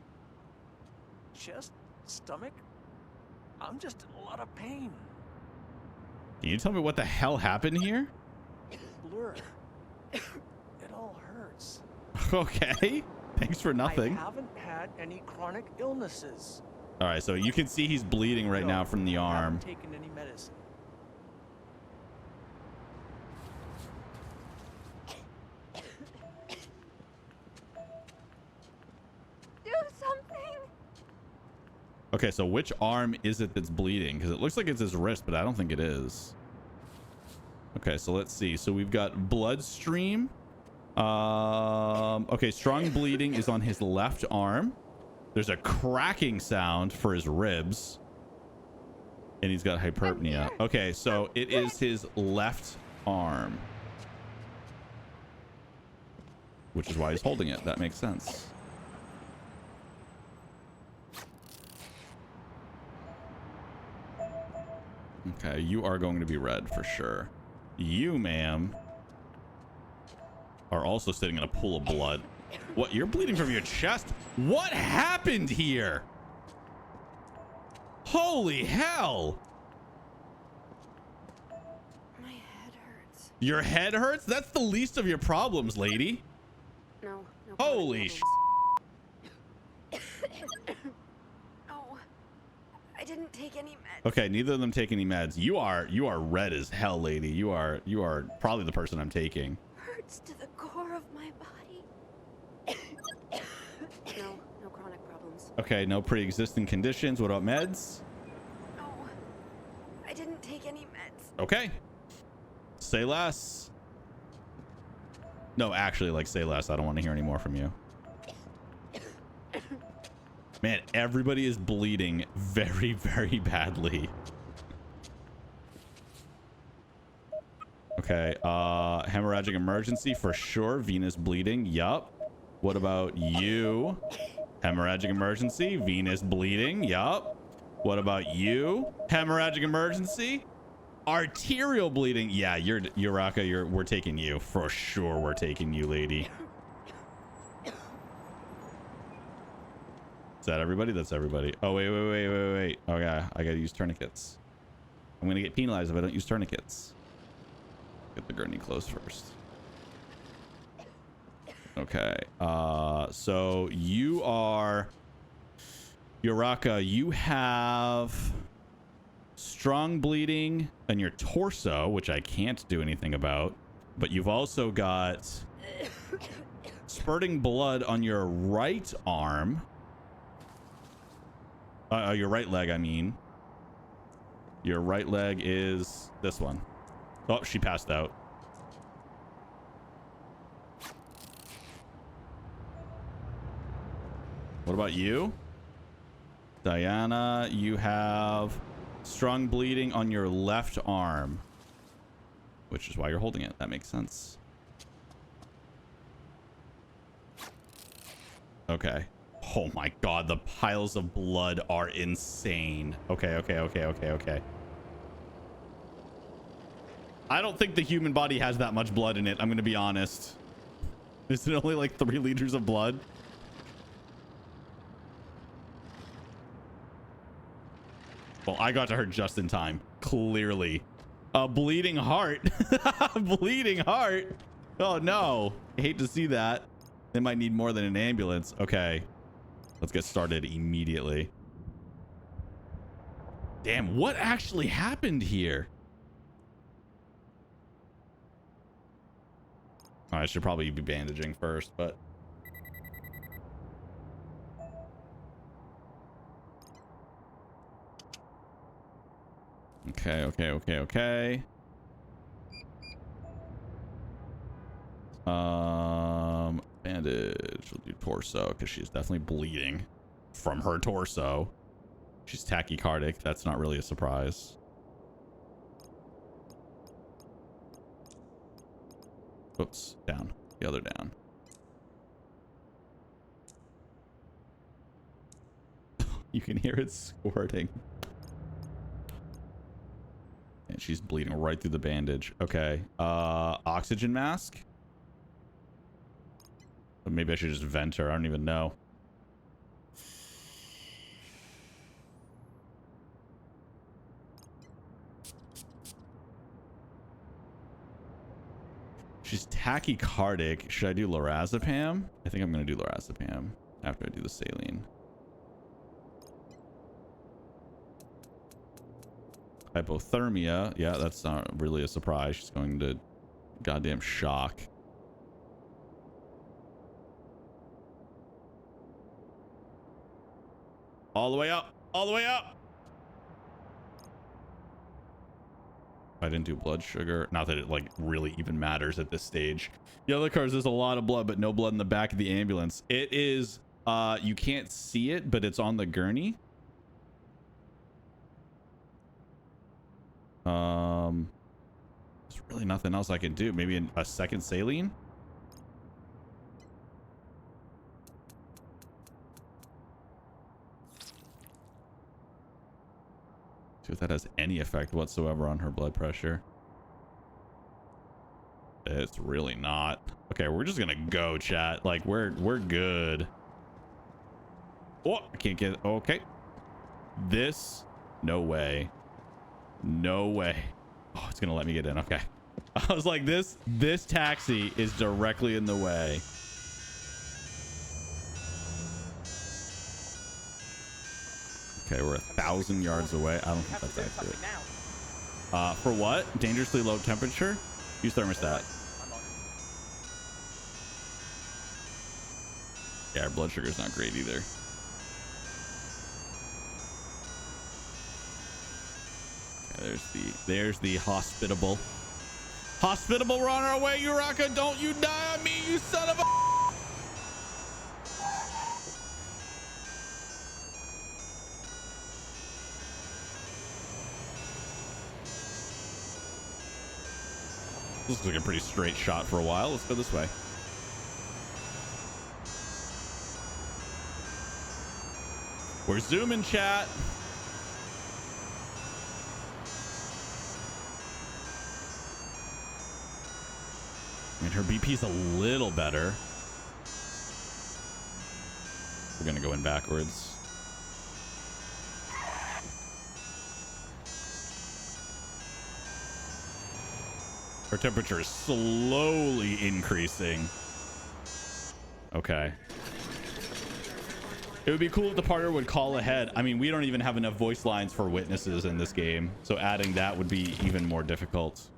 Chest, stomach. I'm just in a lot of pain. Can you tell me what the hell happened here? Blur. It all hurts. Okay. Thanks for nothing. I haven't had any chronic illnesses. All right, so you can see he's bleeding right now from the I arm. haven't taken any medicine. Do something. Okay, so which arm is it that's bleeding? Because it looks like it's his wrist, but I don't think it is. Okay, so let's see. So we've got bloodstream. Okay, strong bleeding is on his left arm. There's a cracking sound for his ribs. And he's got hyperpnea. Okay, so it is his left arm. Which is why he's holding it. That makes sense. Okay, you are going to be red for sure. You, ma'am, are also sitting in a pool of blood. What? You're bleeding from your chest? What happened here? Holy hell! My head hurts. Your head hurts? That's the least of your problems, lady. No. Holy sh! Oh, I didn't take any meds. Okay, neither of them take any meds. You are red as hell, lady. You are probably the person I'm taking. Hurts to the core of my body. No chronic problems. Okay, no pre-existing conditions. What about meds? No, I didn't take any meds. Okay. Say less. No, actually, like, say less. I don't want to hear any more from you. Man, everybody is bleeding very, very badly. Okay, hemorrhagic emergency for sure. Venous bleeding. Yup. What about you? Hemorrhagic emergency. Venous bleeding. Yup. What about you? Hemorrhagic emergency. Arterial bleeding. Yeah, you're Raka. We're taking you for sure. We're taking you, lady. Is that everybody? That's everybody. Oh, wait. Okay, I gotta use tourniquets. I'm gonna get penalized if I don't use tourniquets. Get the gurney closed first. Okay. So you are Uraka. You have strong bleeding in your torso, which I can't do anything about. But you've also got spurting blood on your right arm. Your right leg, I mean. Your right leg is this one. Oh, she passed out. What about you? Diana, you have strong bleeding on your left arm, which is why you're holding it. That makes sense. Okay. Oh my god, the piles of blood are insane. Okay. I don't think the human body has that much blood in it. I'm going to be honest. Is it only like 3 liters of blood? Well, I got to her just in time. Clearly. A bleeding heart. Bleeding heart. Oh, no. I hate to see that. They might need more than an ambulance. Okay. Let's get started immediately. Damn, what actually happened here? Oh, I should probably be bandaging first, but... Okay. Bandage. We'll do torso because she's definitely bleeding from her torso. She's tachycardic. That's not really a surprise. Oops, down. The other down. You can hear it squirting. And she's bleeding right through the bandage. Okay. Oxygen mask. But maybe I should just vent her. I don't even know. She's tachycardic. Should I do lorazepam? I think I'm going to do lorazepam after I do the saline. Hypothermia. Yeah, that's not really a surprise. She's going to goddamn shock. All the way up. All the way up. I didn't do blood sugar. Not that it like really even matters at this stage. The other cars, there's a lot of blood, but no blood in the back of the ambulance. It is, you can't see it, but it's on the gurney. There's really nothing else I can do. Maybe a second saline. See if that has any effect whatsoever on her blood pressure. It's really not. Okay, we're just gonna go, chat. Like we're good. Oh, I can't get. Okay, this. No way. No way. Oh, it's gonna let me get in. Okay. I was like, this taxi is directly in the way. Okay, we're 1,000 yards away. I don't think that's accurate. For what? Dangerously low temperature? Use thermostat. Yeah, our blood sugar's not great either. Okay, there's the hospitable. Hospitable, we're on our way, Uraka. Don't you die on me, you son of a. This looks like a pretty straight shot for a while. Let's go this way. We're zooming, chat. I mean, her BP's a little better. We're gonna go in backwards. Her temperature is slowly increasing. Okay. It would be cool if the partner would call ahead. I mean, we don't even have enough voice lines for witnesses in this game, so adding that would be even more difficult.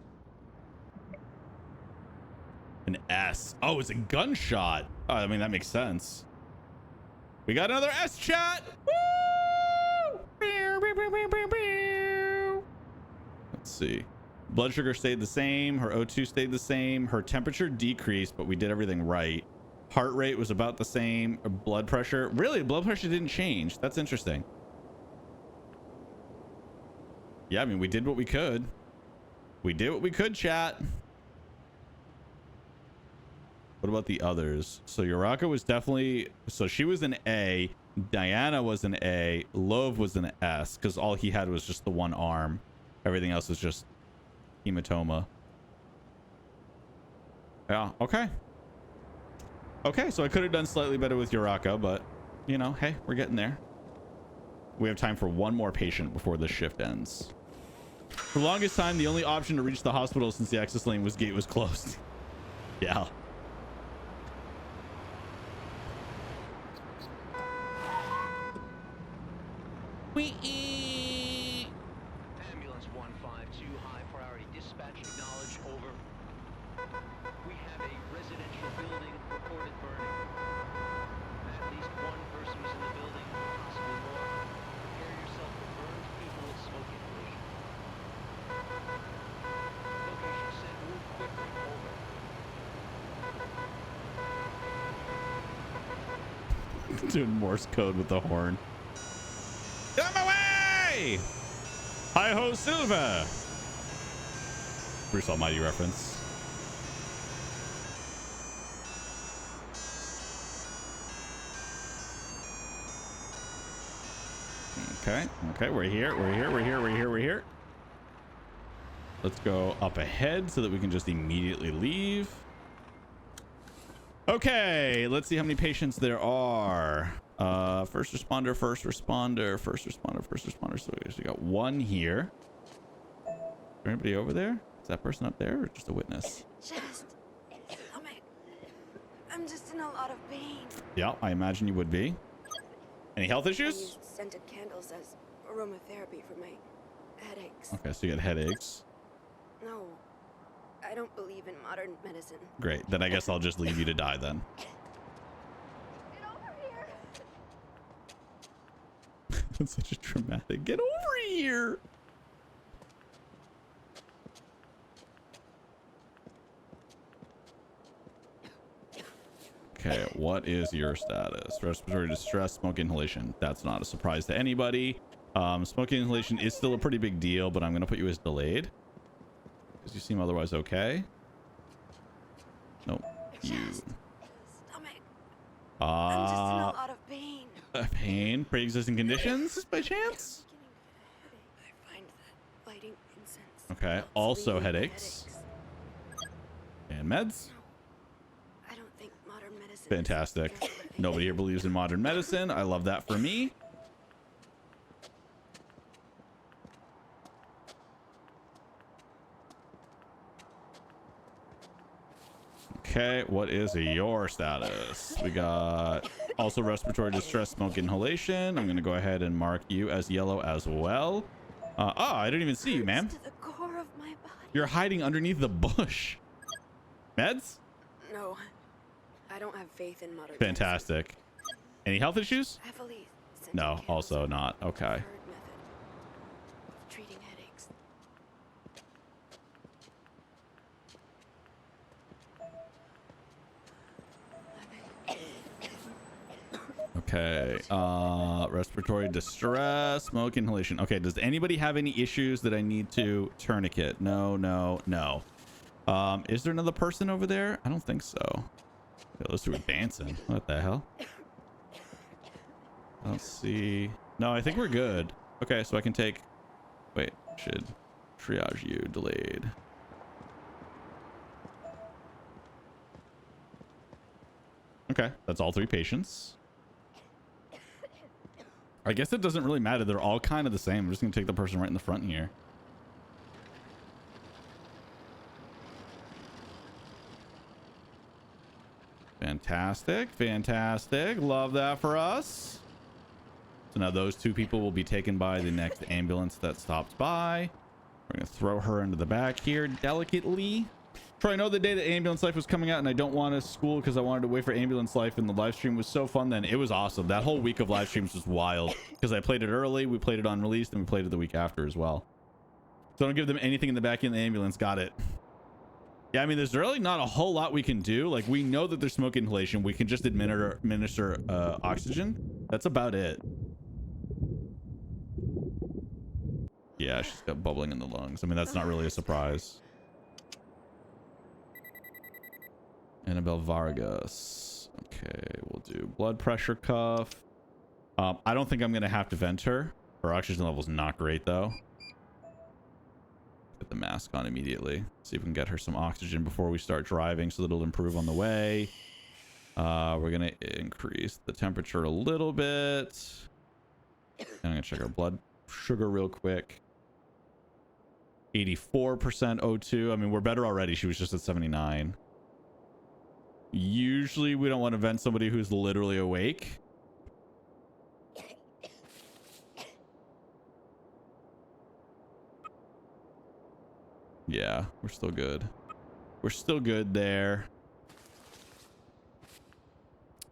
An S. Oh, it's a gunshot. Oh, I mean, that makes sense. We got another S, chat. Woo! Let's see. Blood sugar stayed the same. Her O2 stayed the same. Her temperature decreased, but we did everything right. Heart rate was about the same. Blood pressure. Really, blood pressure didn't change. That's interesting. Yeah, I mean, we did what we could. We did what we could, chat. What about the others? So Uraka was definitely... So she was an A. Diana was an A. Love was an S, because all he had was just the one arm. Everything else was just hematoma. Yeah, okay. Okay, so I could have done slightly better with Uraka, but, you know, hey, we're getting there. We have time for one more patient before this shift ends. For the longest time, the only option to reach the hospital since the access lane gate was closed. Yeah. Ambulance 152, high priority dispatch acknowledged, over. We have a residential building reported burning. At least one person was in the building, possibly more. Prepare yourself for burned people with smoke inhalation. Location set, move quickly, over. Doing Morse code with the horn. Get out of my way! Hi ho, Silva! Bruce Almighty reference. Okay, we're here. Let's go up ahead so that we can just immediately leave. Okay, let's see how many patients there are. First responder. So we got one here. Is there anybody over there? Is that person up there or just a witness? Chest, stomach. I'm just in a lot of pain. Yeah, I imagine you would be. Any health I issues? use scented candles as aromatherapy for my headaches. Okay, so you got headaches. No, I don't believe in modern medicine. Great, then I guess I'll just leave you to die then. Get over here! That's such a dramatic. Get over here! Okay, what is your status? Respiratory distress, smoke inhalation. That's not a surprise to anybody. Smoking inhalation is still a pretty big deal, but I'm going to put you as delayed. Because you seem otherwise okay. Nope. You. Stomach. I'm just in a lot of pain. Pain? Pre-existing conditions by chance? I find Okay. Also headaches. And meds. I don't think modern medicine. Fantastic. Nobody here believes in modern medicine. I love that for me. Okay, what is your status? We got also respiratory distress, smoke inhalation. I'm going to go ahead and mark you as yellow as well. Oh, I didn't even see you, ma'am. To the core of my body. You're hiding underneath the bush. Meds? No, I don't have faith in modern. Fantastic. Any health issues? Heavily scented No, candles also are not. the Okay. preferred method of treating headaches. Okay. Respiratory distress, smoke inhalation. Okay, does anybody have any issues that I need to tourniquet? No, no, no. Is there another person over there? I don't think so. Yeah, those two are dancing. What the hell? I don't see. No, I think we're good. Okay, so I can take. Wait, should triage you delayed. Okay, that's all 3 patients. I guess it doesn't really matter. They're all kind of the same. I'm just gonna take the person right in the front here. Fantastic, fantastic. Love that for us. So now those 2 people will be taken by the next ambulance that stops by. We're gonna throw her into the back here delicately. Troy, I know the day that Ambulance Life was coming out and I don't want to school because I wanted to wait for Ambulance Life, and the live stream was so fun then. It was awesome. That whole week of live streams was wild because I played it early, we played it on release, and we played it the week after as well. So don't give them anything in the back end of the ambulance. Got it. Yeah, I mean, there's really not a whole lot we can do. Like, we know that there's smoke inhalation. We can just administer oxygen. That's about it. Yeah, she's got bubbling in the lungs. I mean, that's not really a surprise. Annabelle Vargas. Okay, we'll do blood pressure cuff. I don't think I'm going to have to vent her. Her oxygen level's not great, though. Get the mask on immediately. See if we can get her some oxygen before we start driving so that it'll improve on the way. We're going to increase the temperature a little bit. And I'm going to check our blood sugar real quick. 84% O2. I mean, we're better already. She was just at 79. Usually we don't want to vent somebody who's literally awake. Yeah, we're still good. We're still good there.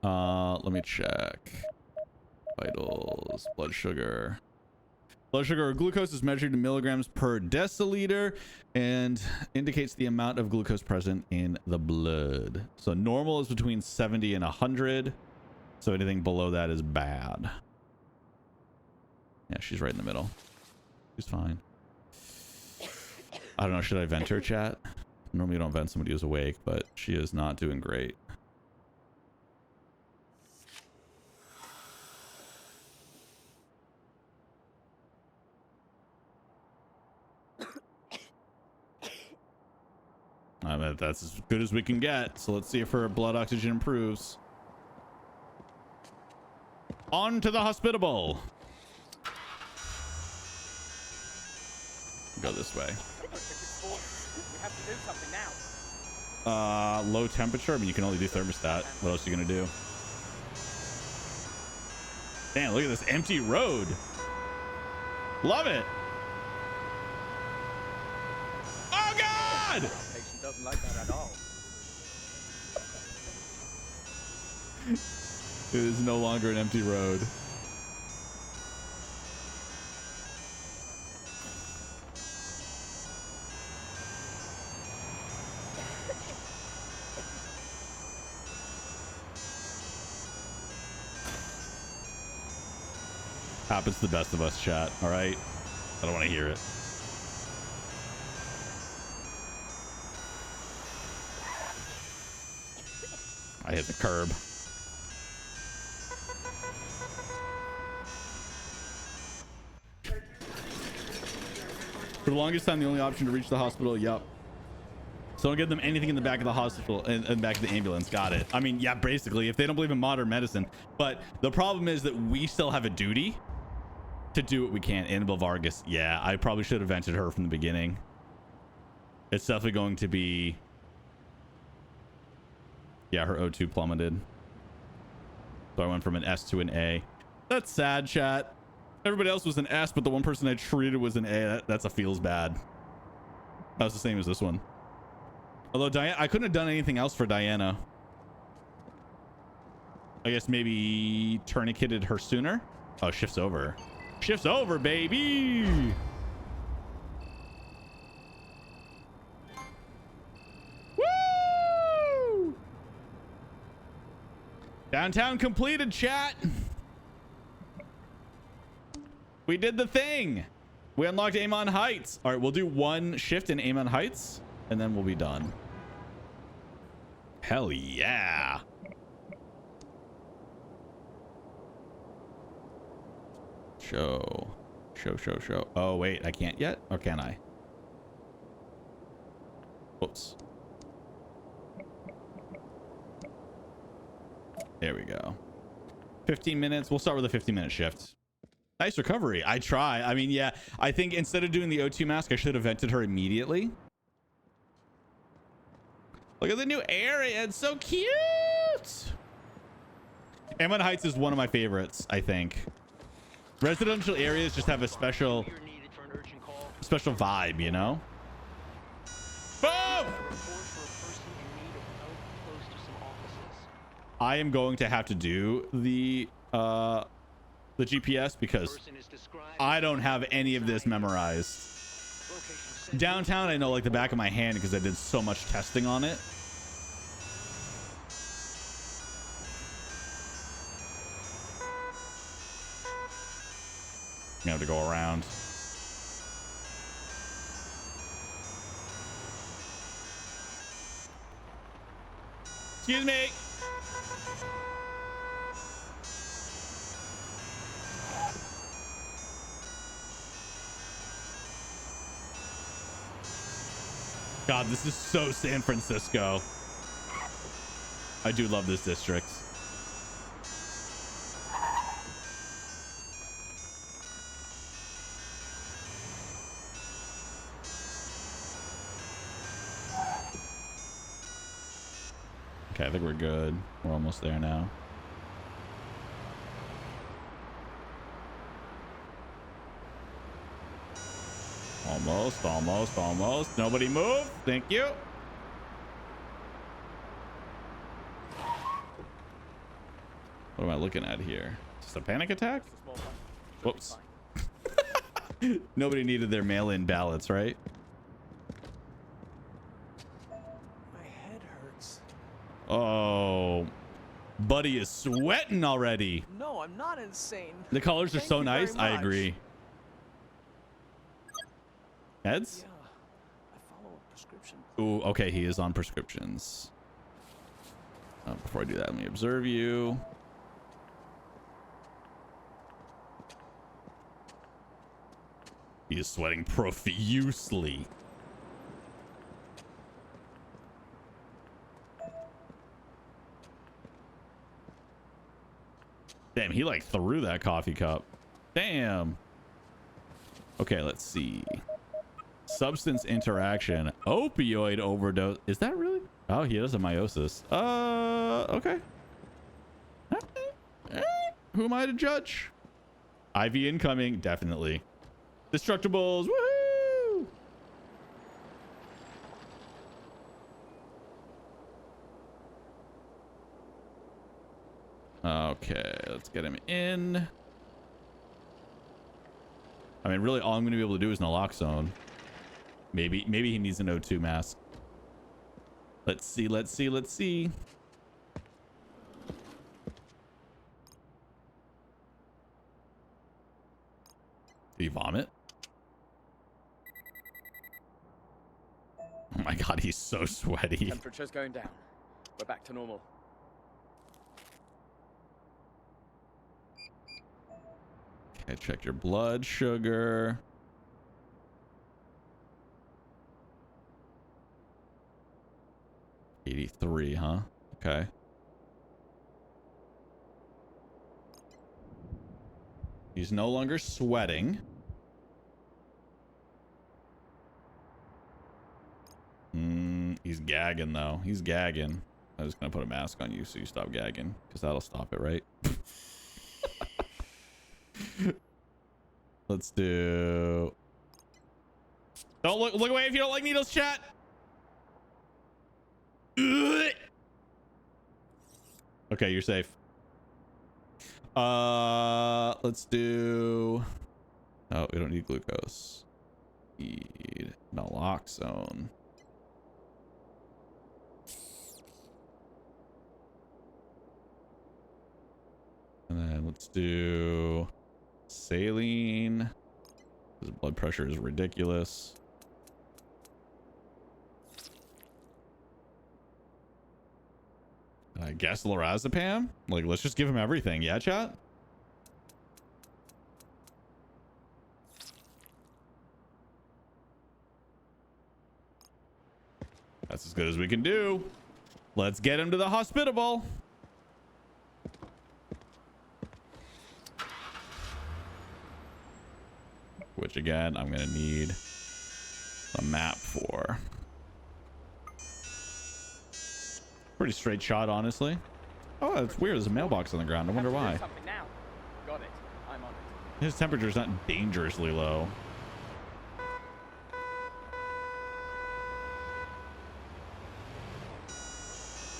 Let me check. Vitals, blood sugar. Blood sugar or glucose is measured in milligrams per deciliter and indicates the amount of glucose present in the blood. So normal is between 70 and 100. So anything below that is bad. Yeah, she's right in the middle. She's fine. I don't know. Should I vent her, chat? Normally you don't vent somebody who's awake, but she is not doing great. I mean, that's as good as we can get. So let's see if her blood oxygen improves. On to the hospitable. Go this way. We have to do something now. Low temperature. I mean, you can only do thermostat. What else are you gonna do? Damn, look at this empty road. Love it. Oh God! Patient doesn't like that at all. It is no longer an empty road. Happens to the best of us, chat. All right. I don't want to hear it. I hit the curb. For the longest time, the only option to reach the hospital. Yep. So don't give them anything in the back of the hospital and back of the ambulance. Got it. I mean, yeah, basically, if they don't believe in modern medicine. But the problem is that we still have a duty to do what we can. Annabelle Vargas. Yeah, I probably should have vented her from the beginning. It's definitely going to be... Yeah, her O2 plummeted. So I went from an S to an A. That's sad, chat. Everybody else was an S, but the one person I treated was an A. That's a feels bad. That was the same as this one. Although Diana, I couldn't have done anything else for Diana. I guess maybe tourniqueted her sooner. Oh, shift's over. Shift's over, baby. Woo! Downtown completed, chat. We did the thing. We unlocked Amman Heights. All right, we'll do one shift in Amman Heights, and then we'll be done. Hell yeah. Show. Oh, wait, I can't yet? Or can I? Whoops. There we go. 15 minutes. We'll start with a 15-minute shift. Nice recovery. I try. I mean, yeah, I think instead of doing the O2 mask, I should have vented her immediately. Look at the new area. It's so cute. Amman Heights is one of my favorites, I think. Residential areas just have a special vibe, you know? Boom! I am going to have to do the GPS because I don't have any of this memorized. Downtown, I know like the back of my hand because I did so much testing on it. You have to go around. Excuse me. God, this is so San Francisco. I do love this district. Okay, I think we're good. We're almost there now. Almost. Nobody move. Thank you. What am I looking at here? Just a panic attack? Whoops. Nobody needed their mail-in ballots, right? My head hurts. Oh, buddy is sweating already. No, I'm not insane. The colors are Thank so you very nice. I much. agree. Heads? Yeah, I follow a prescription. Ooh, okay, he is on prescriptions. Before I do that, let me observe you. He is sweating profusely. Damn, he like threw that coffee cup. Damn. Okay, let's see. Substance interaction. Opioid overdose. Is that really? Oh, he has a meiosis. Okay. All right. Who am I to judge? IV incoming, definitely. Destructibles, woohoo! Okay, let's get him in. I mean, really, all I'm going to be able to do is naloxone. Maybe he needs an O2 mask. Let's see. Did he vomit? Oh my God, he's so sweaty. Temperature's going down. We're back to normal. Okay, check your blood sugar. 3, huh? Okay. He's no longer sweating. He's gagging though. He's gagging. I'm just gonna put a mask on you so you stop gagging, because that'll stop it, right? Let's do... Don't look away if you don't like needles, chat. Okay, you're safe. Let's do... Oh, we don't need glucose. Need naloxone. And then let's do saline. His blood pressure is ridiculous. I guess lorazepam? Like, let's just give him everything. Yeah, chat? That's as good as we can do. Let's get him to the hospitable. Which again, I'm gonna need a map for. Pretty straight shot, honestly. Oh, it's weird. There's a mailbox on the ground. I wonder why. Something now. Got it. I'm on it. His temperature's not dangerously low.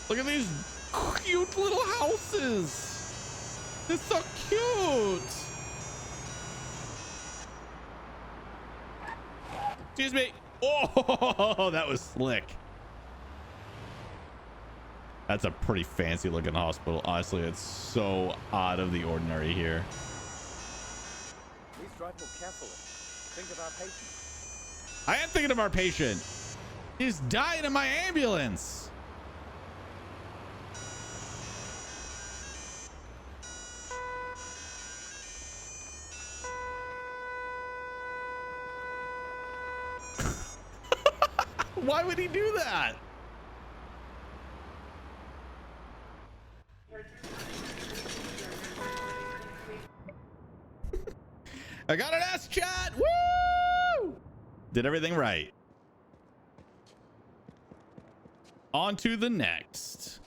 Look at these cute little houses. They're so cute. Excuse me. Oh, that was slick. That's a pretty fancy looking hospital. Honestly, it's so out of the ordinary here. Please drive more carefully. Think of our patient. I am thinking of our patient. He's dying in my ambulance. Why would he do that? I got an S, chat. Woo! Did everything right. On to the next.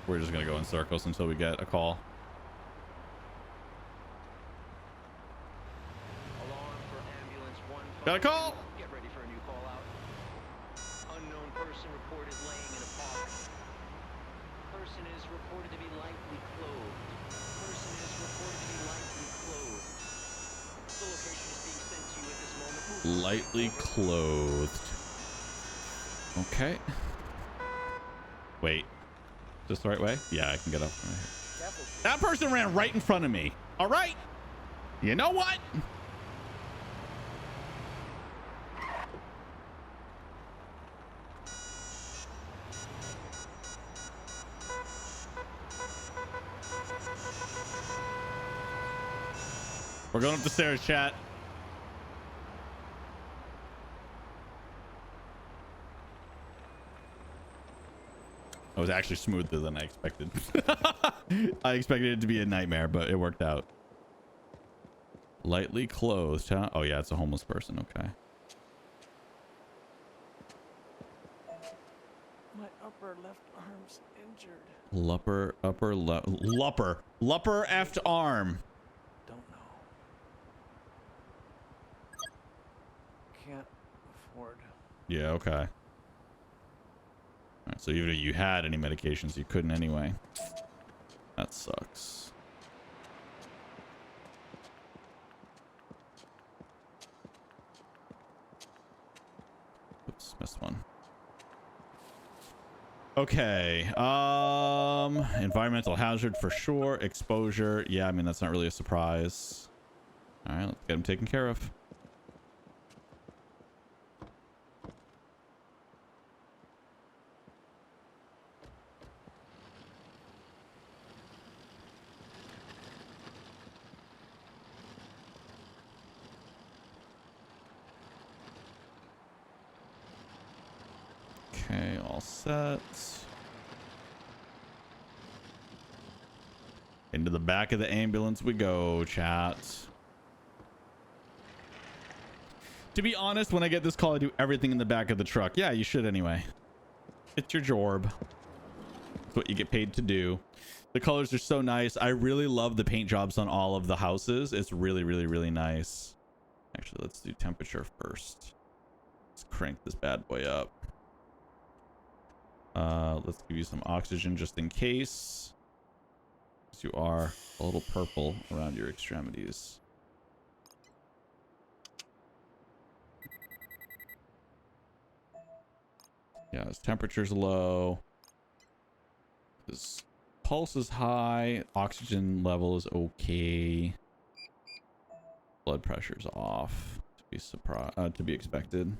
We're just gonna go in circles until we get a call. Alarm for ambulance 1. Got a call. Get ready for a new call out. Unknown person reported laying in a park. Person is reported to be lightly clothed. Person is reported to be lightly clothed. The location is being sent to you at this moment. Lightly clothed. Okay. Wait. Is this the right way? Yeah, I can get up from here. That person ran right in front of me. All right. You know what? We're going up the stairs, chat. It was actually smoother than I expected. I expected it to be a nightmare, but it worked out. Lightly clothed, huh? Oh yeah, it's a homeless person. Okay. My upper left arm's injured. Lupper effed arm. Don't know. Can't afford. Yeah, okay. All right, so even if you had any medications, you couldn't anyway. That sucks. Oops, missed one. Okay. Environmental hazard for sure. Exposure. Yeah, I mean, that's not really a surprise. All right, let's get him taken care of. Okay, all set. Into the back of the ambulance we go, chat. To be honest, when I get this call, I do everything in the back of the truck. Yeah, you should anyway. It's your job. It's what you get paid to do. The colors are so nice. I really love the paint jobs on all of the houses. It's really, really, really nice. Actually, let's do temperature first. Let's crank this bad boy up. Let's give you some oxygen just in case. Because you are a little purple around your extremities. Yeah, his temperature's low. His pulse is high. Oxygen level is okay. Blood pressure's off. To be expected.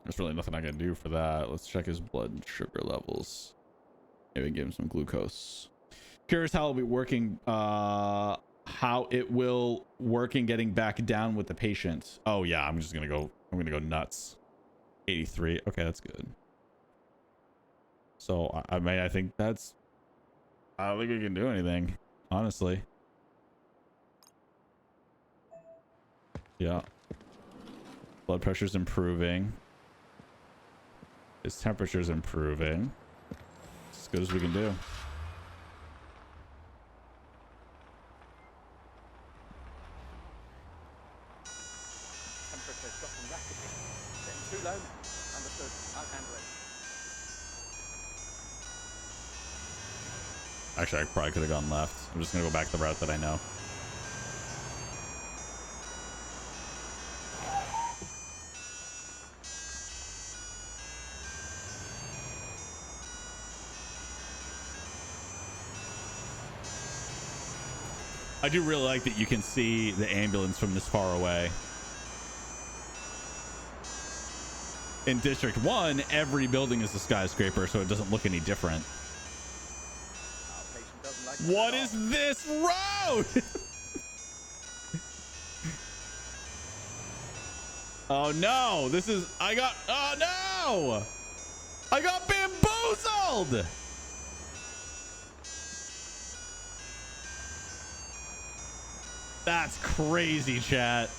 There's really nothing I can do for that. Let's check his blood sugar levels. Maybe give him some glucose. Curious how it'll be working. How it will work in getting back down with the patient. Oh yeah, I'm gonna go nuts. 83. Okay, that's good. So I mean, I think that's. I don't think we can do anything, honestly. Yeah. Blood pressure's improving. His temperature's improving. It's as good as we can do. Temperature's dropping rapidly. Getting too low now. Understood. I'll handle it. Actually, I probably could have gone left. I'm just gonna go back the route that I know. I do really like that you can see the ambulance from this far away. In District 1, every building is a skyscraper, so it doesn't look any different. What is this road? Oh no, this is, oh no! I got bamboozled! That's crazy, chat.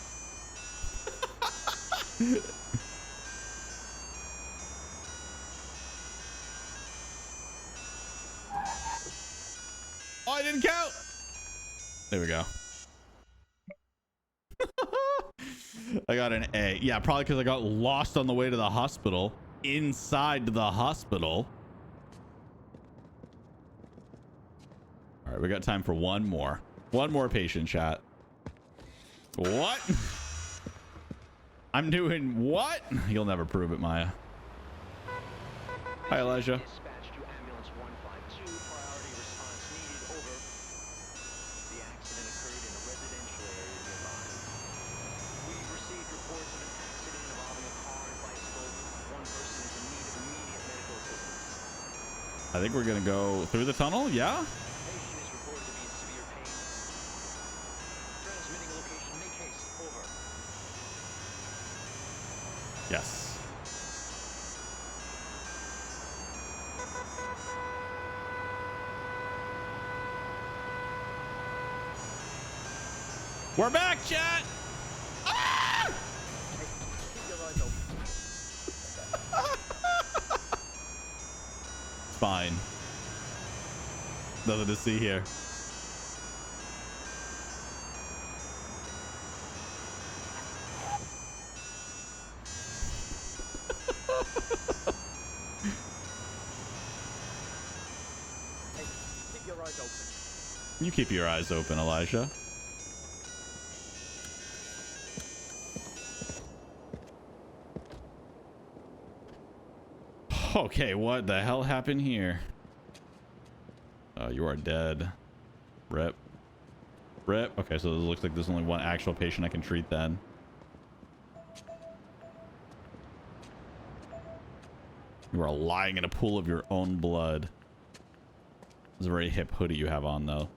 Oh, I didn't count. There we go. I got an A. Yeah, probably because I got lost on the way to the hospital. Inside the hospital. All right, we got time for one more. One more patient, chat. What? I'm doing what? You'll never prove it, Maya. Hi, Elijah. Dispatch to ambulance 152. Priority response needed. Over. The accident occurred in a residential area nearby. We've received reports of an accident involving a car and bicycle. One person is in need of immediate medical assistance. I think we're gonna go through the tunnel. Yeah. Patient is reported to be in severe pain. Transmitting location. Make haste. Over. Yes. We're back, chat. Ah! Keep your eyes open. It's fine. Nothing to see here. Hey, keep your eyes open. You keep your eyes open, Elijah. Okay, what the hell happened here? You are dead. Rip. Rip. Okay, so it looks like there's only one actual patient I can treat then. You are lying in a pool of your own blood. It's a very hip hoodie you have on, though.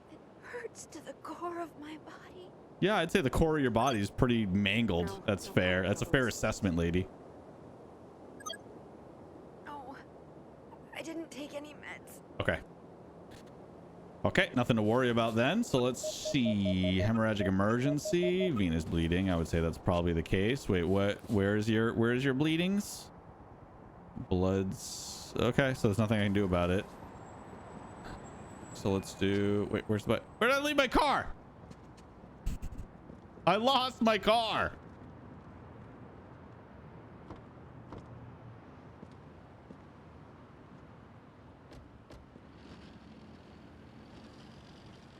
hurts to the core of my body. Yeah, I'd say the core of your body is pretty mangled. No, That's no, fair. no, That's a fair assessment, lady. No, I didn't take any meds. Okay. Okay, nothing to worry about then. So let's see. Hemorrhagic emergency, venous bleeding. I would say that's probably the case. Wait, what? Where's your bleedings? Bloods. Okay, so there's nothing I can do about it. So let's do. Wait, where did I leave my car? I lost my car.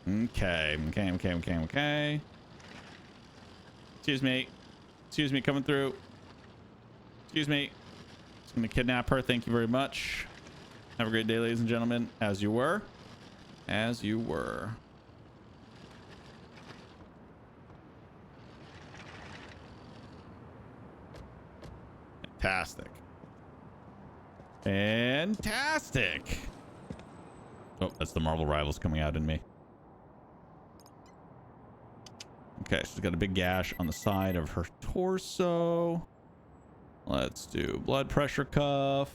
Okay. Excuse me, coming through. Excuse me. Just gonna kidnap her. Thank you very much. Have a great day, ladies and gentlemen. As you were. Fantastic. Oh, that's the Marvel Rivals coming out in me. Okay, she's got a big gash on the side of her torso. Let's do blood pressure cuff.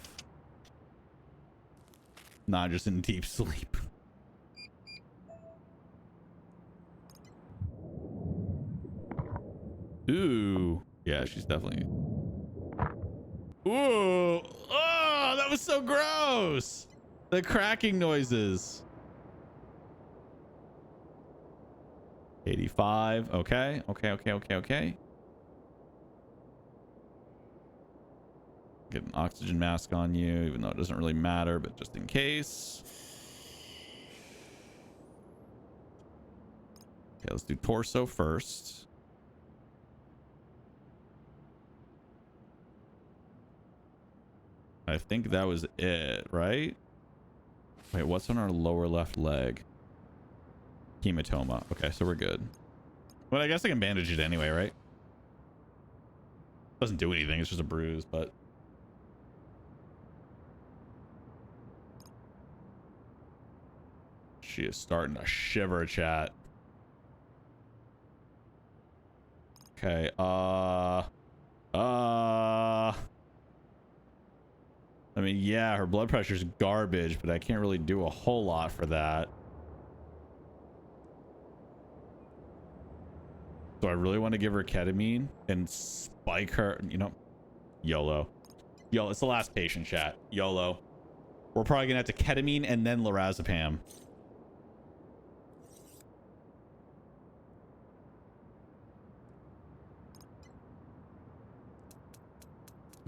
Not just in deep sleep. Ooh. Yeah, she's definitely... Ooh. Oh, that was so gross. The cracking noises. 85. Okay. Get an oxygen mask on you, even though it doesn't really matter, but just in case. Okay, let's do torso first. I think that was it, right? Wait, what's on our lower left leg? Hematoma. Okay, so we're good. Well, I guess I can bandage it anyway, right? Doesn't do anything. It's just a bruise, but... She is starting to shiver, chat. Okay, I mean, yeah, her blood pressure's garbage, but I can't really do a whole lot for that. So I really want to give her ketamine and spike her, you know, YOLO. Yo, it's the last patient, chat. YOLO. We're probably gonna have to ketamine and then lorazepam.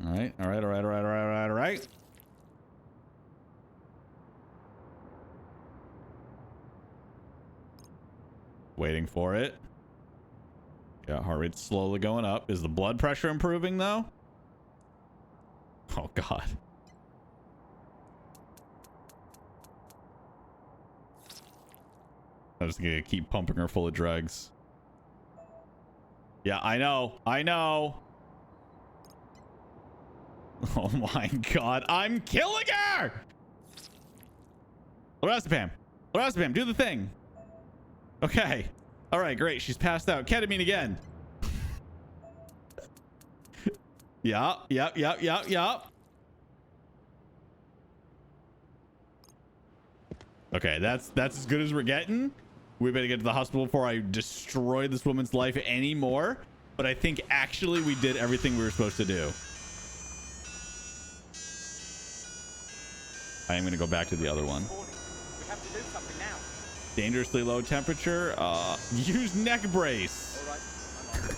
All right. Waiting for it. Yeah, heart rate's slowly going up. Is the blood pressure improving though? Oh God. I'm just gonna keep pumping her full of drugs. Yeah, I know. Oh my God, I'm killing her! Lorazepam, do the thing. Okay. All right, great. She's passed out. Ketamine again. Yup. Okay, that's as good as we're getting. We better get to the hospital before I destroy this woman's life anymore. But I think actually we did everything we were supposed to do. I am going to go back to the other one. We have to do something now. Dangerously low temperature. Use neck brace. All right.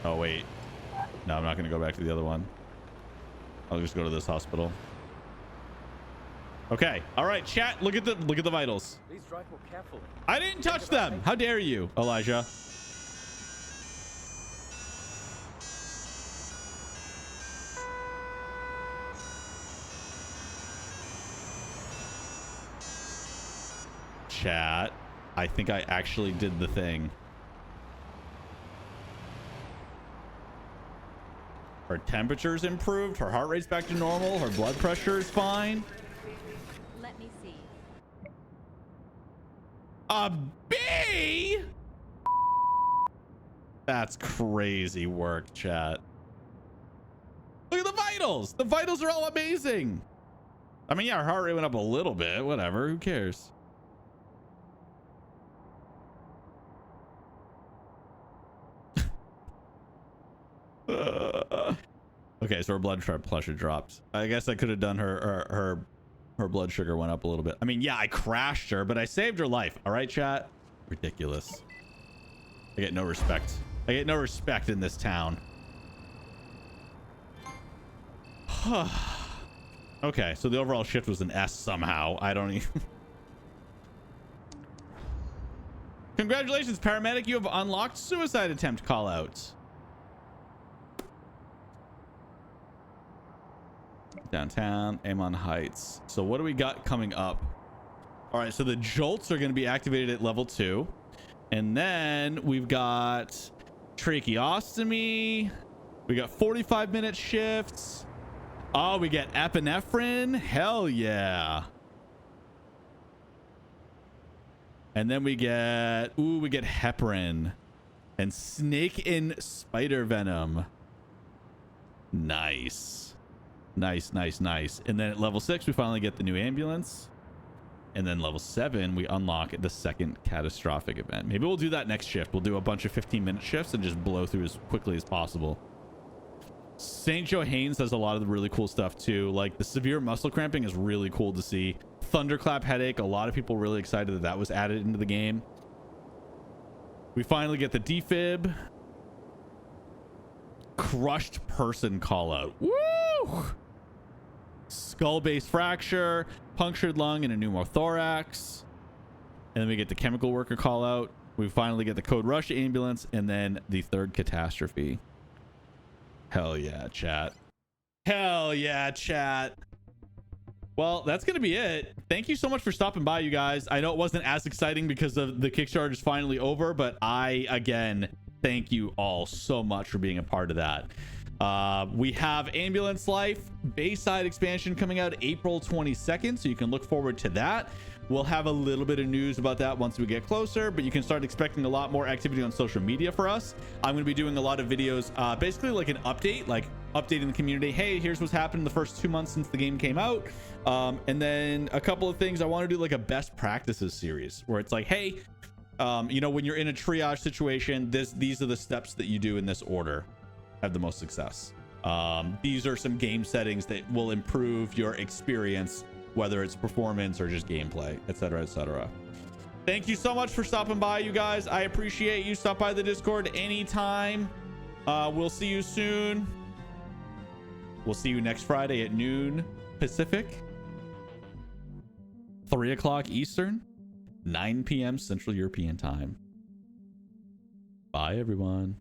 Oh wait. No, I'm not going to go back to the other one. I'll just go to this hospital. Okay. All right, chat. Look at the vitals. Please drive more carefully. I didn't touch them. How dare you, Elijah? Chat, I think I actually did the thing. Her temperature's improved. Her heart rate's back to normal. Her blood pressure is fine. Let me see. A B? That's crazy work, chat. Look at the vitals. The vitals are all amazing. I mean, yeah, her heart rate went up a little bit. Whatever. Who cares? Okay, so her blood pressure dropped. I guess I could have done her blood sugar went up a little bit. I mean, yeah, I crashed her, but I saved her life. All right, chat. Ridiculous. I get no respect. I get no respect in this town. Okay, so the overall shift was an S somehow. I don't even. Congratulations, paramedic. You have unlocked suicide attempt callouts. Downtown, Amman Heights. So what do we got coming up? All right, so the jolts are going to be activated at level 2. And then we've got tracheostomy. We got 45-minute shifts. Oh, we get epinephrine. Hell yeah. And then we get heparin and snake and spider venom. Nice. Nice. And then at level 6, we finally get the new ambulance. And then level 7, we unlock the second catastrophic event. Maybe we'll do that next shift. We'll do a bunch of 15-minute shifts and just blow through as quickly as possible. St. Joe Haynes has a lot of the really cool stuff too. Like the severe muscle cramping is really cool to see. Thunderclap headache. A lot of people really excited that was added into the game. We finally get the defib. Crushed person call out. Woo! Skull base fracture, punctured lung, and a pneumothorax. And then we get the chemical worker call out. We finally get the code rush ambulance, and then the third catastrophe. Hell yeah, chat. Hell yeah, chat. Well, that's gonna be it. Thank you so much for stopping by, you guys. I know it wasn't as exciting because of the Kickstarter is finally over, but I again thank you all so much for being a part of that. We have Ambulance Life Bayside expansion coming out April 22nd, so you can look forward to that. We'll have a little bit of news about that once we get closer, but you can start expecting a lot more activity on social media for us. I'm going to be doing a lot of videos, basically like an update, like updating the community. Hey, here's what's happened the first 2 months since the game came out. And then a couple of things. I want to do like a best practices series where it's like, hey, you know, when you're in a triage situation, these are the steps that you do in this order, have the most success. These are some game settings that will improve your experience, whether it's performance or just gameplay, etc., etc. Thank you so much for stopping by, you guys. I appreciate you. Stop by the Discord anytime. We'll see you soon. We'll see you next Friday at noon Pacific, 3 o'clock Eastern, 9 p.m. Central European time. Bye, everyone.